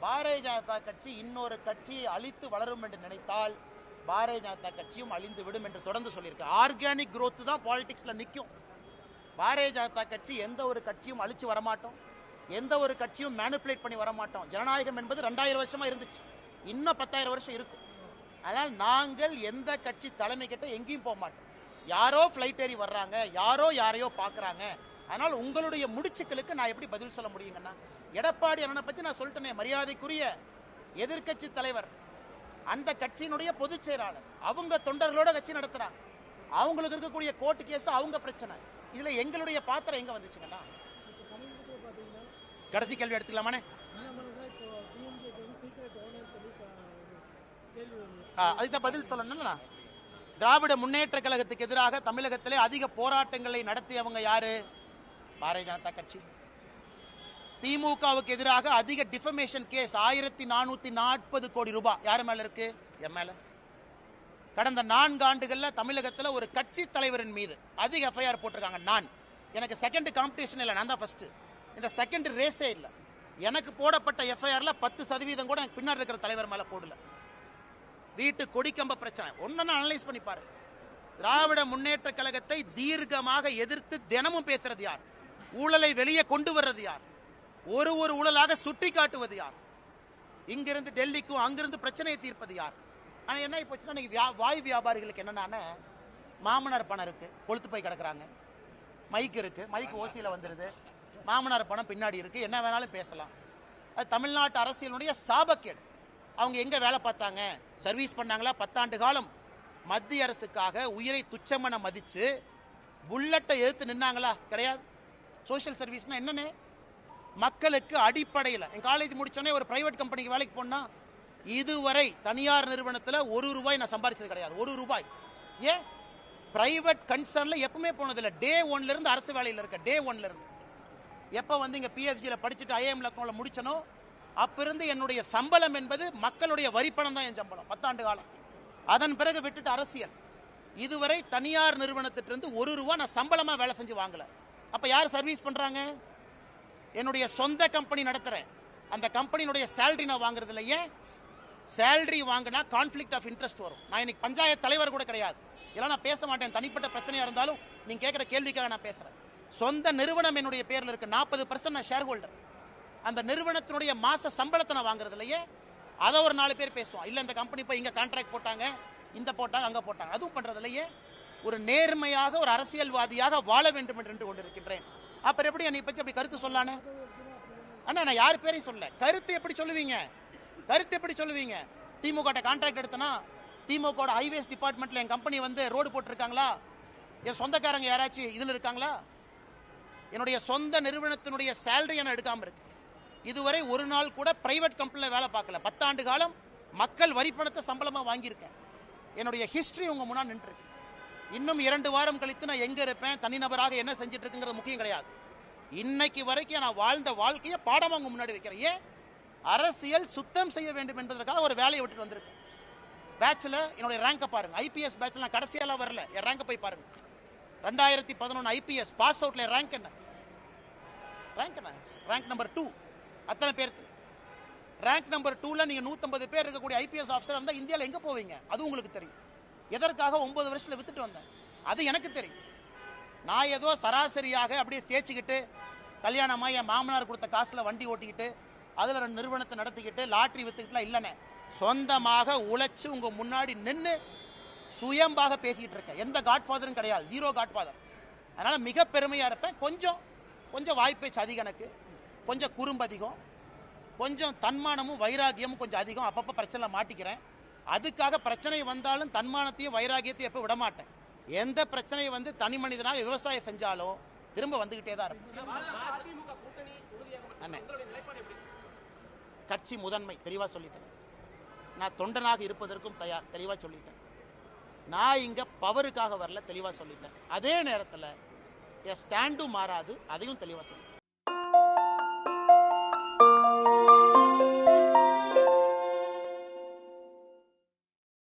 பாரதிய ஜனதா கட்சி இன்னொரு கட்சியை அழித்து வளரும் என்று நினைத்தால் பாரதிய ஜனதா கட்சியும் அழிந்து விடும் என்று தொடர்ந்து சொல்லியிருக்கு. ஆர்கானிக் growth தான் பாலிடிக்ஸ்ல நிற்கும். பாரதிய ஜனதா கட்சி எந்த ஒரு கட்சியும் அழிச்சு வரமாட்டோம், எந்த ஒரு கட்சியும் மேனிப்புலேட் பண்ணி வரமாட்டோம். ஜனநாயகம் என்பது 2000 வருஷமா இருந்துச்சு, இன்னும் 10,000 வருஷம் இருக்கும். ஆனால் நாங்கள் எந்த கட்சி தலைமை கிட்ட எங்கேயும் போக மாட்டோம். யாரோ ஃப்ளைட் ஏறி வர்றாங்க, யாரோ யாரையோ பார்க்குறாங்க. அதனால் உங்களுடைய முடிச்சுக்களுக்கு நான் எப்படி பதில் சொல்ல முடியுங்கன்னா, எடப்பாடி அண்ணனை பற்றி நான் சொல்லிட்டேனே, மரியாதைக்குரிய எதிர்க்கட்சி தலைவர், அந்த கட்சியினுடைய பொதுச் செயலாளர், அவங்க தொண்டர்களோட கட்சி நடத்துறாங்க. அவங்களுக்கு இருக்கக்கூடிய கோர்ட்டு கேஸ் அவங்க பிரச்சனை. இதுல எங்களுடைய பாத்திரம் எங்க வந்துச்சுங்கன்னா, கடைசி கேள்வி எடுத்துக்கலாமானே? அதுதான் பதில் சொல்லணும்னா, திராவிட முன்னேற்ற கழகத்துக்கு எதிராக தமிழகத்திலே அதிக போராட்டங்களை நடத்தியவங்க யாரு? பாரதிய ஜனதா கட்சி. திமுகவுக்கு எதிராக அதிக டிஃபமேஷன் கேஸ் 1440 கோடி ரூபாய் யார் மேல இருக்கு? என் மேல. கடந்த 4 ஆண்டுகள்ல தமிழகத்தில் ஒரு கட்சி தலைவரின் மீது அதிக எஃப்ஐஆர் போட்டிருக்காங்க. நான் எனக்கு செகண்ட் காம்படிஷன் இல்லை, நான் தான் ஃபர்ஸ்ட். இந்த செகண்ட் ரேஸே இல்லை. எனக்கு போடப்பட்ட எஃப்ஐஆர்ல 10% கூட எனக்கு பின்னாடி இருக்கிற தலைவர் மேல போடல. வீட்டு கொடிக்கம்ப பிரச்சனை ஒன்னு அனலைஸ் பண்ணி பாரு. திராவிட முன்னேற்ற கழகத்தை தீர்க்கமாக எதிர்த்து தினமும் பேசுறது யார்? ஊழலை வெளியே கொண்டு வர்றது யார்? ஒரு ஊழலாக சுட்டி காட்டுவது யார்? இங்கிருந்து டெல்லிக்கும் அங்கிருந்து பிரச்சனையை தீர்ப்பது யார்? ஆனால் என்ன போச்சுன்னா, இன்னைக்கு வாய் வியாபாரிகளுக்கு என்னன்னா, மாமனார் பணம் இருக்கு, கொளுத்து போய் கிடக்குறாங்க. மைக் இருக்கு, மைக் ஓசியில் வந்துடுது, மாமனார் பணம் பின்னாடி இருக்கு, என்ன வேணாலும் பேசலாம். அது தமிழ்நாட்டு அரசியலுடைய சாபக்கேடு. அவங்க எங்க வேலை பார்த்தாங்க? சர்வீஸ் பண்ணாங்களா? 10 ஆண்டு காலம் மத்திய அரசுக்காக உயிரை துச்சமென மதிச்சு புல்லட்டை எதிர்த்து நின்னாங்களா? கிடையாது. சோசியல் சர்வீஸ்னா என்னன்னு மக்களுக்கு அடிப்படையில், என் காலேஜ் முடிச்சோடனே ஒரு பிரைவேட் கம்பெனிக்கு வேலைக்கு போனா இதுவரை தனியார் நிறுவனத்தில் 1 ரூபாய் நான் சம்பாதிச்சது கிடையாது. 1 ரூபாய். ஏன்? பிரைவேட் கன்சர்ன்ல எப்பவுமே போனதில்லை. டே 1ல இருந்து அரசு வேலையில் இருக்க. டே 1ல இருந்து எப்போ வந்து இங்கே பிஎஃப்ஜியில் படிச்சுட்டு ஐஏஎம் லக்னோவில் முடிச்சனோ அப்ப இருந்து என்னுடைய சம்பளம் என்பது மக்களுடைய வரிப்பணம் தான் என் சம்பளம் 10 ஆண்டு காலம். அதன் பிறகு விட்டுட்டு அரசியல். இதுவரை தனியார் நிறுவனத்திலிருந்து 1 ரூபாய் நான் சம்பளமா வேலை செஞ்சு வாங்கல. அப்ப யார் சர்வீஸ் பண்றாங்க? என்னுடைய சொந்த கம்பெனி நடத்துறேன், அந்த கம்பெனியுடைய சேலரி நான் வாங்குறது இல்லை. ஏன்? சேலரி வாங்கினா கான்ஃபிளிக்ட் ஆஃப் இன்ட்ரெஸ்ட் வரும். நான் இன்னைக்கு பஞ்சாயத்து தலைவர் கூட கிடையாது, இதெல்லாம் நான் பேச மாட்டேன். தனிப்பட்ட பிரச்சனையா இருந்தாலும் நீங்க கேட்கிற கேள்விக்காக நான் பேசுறேன். சொந்த நிறுவனம் என்னுடைய பேர்ல இருக்கு, 40% நான் ஷேர் ஹோல்டர். அந்த நிறுவனத்தினுடைய மாச சம்பளத்தை நான் வாங்குறது இல்லையே, அதை ஒரு 4 பேர் பேசுவான். இல்ல இந்த கம்பெனி போய் இங்க கான்ட்ராக்ட் போட்டாங்க, இந்த போட்டாங்க, அங்க போட்டாங்க, அதுவும் பண்றது இல்லையே. ஒரு நேர்மையாக ஒரு அரசியல்வாதியாக வாழ வேண்டும் என்று கொண்டிருக்கின்றேன். அப்புறம் எப்படி என்னை பத்தி அப்படி கருத்து சொல்லானே? அண்ணா நான் யார் பேரையும் சொல்ல. கருத்து எப்படி சொல்லுவீங்க? கருத்து எப்படி சொல்லுவீங்க? திமுக கான்ட்ராக்ட் எடுத்தனா, திமுக ஹைவேஸ் டிபார்ட்மெண்ட்ல என் கம்பெனி வந்து ரோடு போட்டிருக்காங்களா? என் சொந்தக்காரங்க யாராச்சும் இதுல இருக்காங்களா? என்னுடைய சொந்த நிறுவனத்தினுடைய சேலரி நான் எடுக்காம இருக்கு. இதுவரை ஒரு நாள் கூட பிரைவேட் கம்பெனியில் வேலை பார்க்கல. 10 ஆண்டு காலம் மக்கள் வரி பணத்தை சம்பளமா வாங்கியிருக்கேன். என்னுடைய ஹிஸ்டரி உங்க முன்னாடி நின்று இருக்கு. இன்னும் 2 வாரம் கழித்து நான் எங்க இருப்பேன், தனிநபராக என்ன செஞ்சுட்டு இருக்குங்கிறது முக்கியம் கிடையாது. இன்னைக்கு வரைக்கும் நான் வாழ்ந்த வாழ்க்கையை பாடமா உங்க முன்னாடி வைக்கிறேன். ஏன்? அரசியல் சுத்தம் செய்ய வேண்டும் என்பதற்காக ஒரு வேலையை விட்டுட்டு வந்திருக்கேன். பேட்சில் என்னுடைய ரேங்கை பாருங்க. ஐபிஎஸ் பேட்சில் நான் கடைசியெல்லாம் வரல, என் ரேங்கை போய் பாருங்க. 2011 ஐபிஎஸ் பாஸ் அவுட்ல ரேங்க் என்ன? Rank number 2. அத்தனை பேருக்கு ரேங்க் நம்பர் 2ல நீங்க 150 பேர் இருக்கக்கூடிய ஐபிஎஸ் ஆஃபீஸர் இருந்தால் இந்தியாவில் எங்க போவீங்க? அது உங்களுக்கு தெரியும். எதற்காக 9 வருஷத்துல வித்துட்டு வந்தேன் அது எனக்கு தெரியும். நான் ஏதோ சராசரியாக அப்படியே தேய்ச்சிக்கிட்டு கல்யாணமா என் மாமனார் கொடுத்த காசுல வண்டி ஓட்டிக்கிட்டு அதில் 2 நிறுவனத்தை நடத்திக்கிட்டு லாட்ரி வித்துக்கிட்டுலாம் இல்லைண்ணே. சொந்தமாக உழைச்சு உங்க முன்னாடி நின்று சுயம்பாக பேசிக்கிட்டு இருக்கேன். எந்த காட்ஃபாதரும் கிடையாது, 0 காட்ஃபாதர். அதனால மிக பெருமையா இருப்பேன். கொஞ்சம் வாய்ப்பேச்சு அதிகம், எனக்கு கொஞ்சம் குறும்பு அதிகம், கொஞ்சம் தன்மானமும் வைராகியமும் கொஞ்சம் அதிகம். அப்பப்போ பிரச்சனை மாட்டிக்கிறேன். அதுக்காக பிரச்சனை வந்தாலும் தன்மானத்தையும் வைராகியத்தையும் எப்போ விட மாட்டேன். எந்த பிரச்சனையை வந்து தனி மனிதனாக விவசாயம் செஞ்சாலும் திரும்ப வந்துகிட்டே தான் இருப்பேன். அண்ணே, கட்சி முதன்மை தெளிவாக சொல்லிட்டேன். நான் தொண்டனாக இருப்பதற்கும் தயார், தெளிவாக சொல்லிட்டேன். நான் இங்கே பவருக்காக வரல, தெளிவாக சொல்லிட்டேன். அதே நேரத்தில் என் ஸ்டாண்டும் மாறாது, அதையும் தெளிவாக சொல்லிட்டேன்.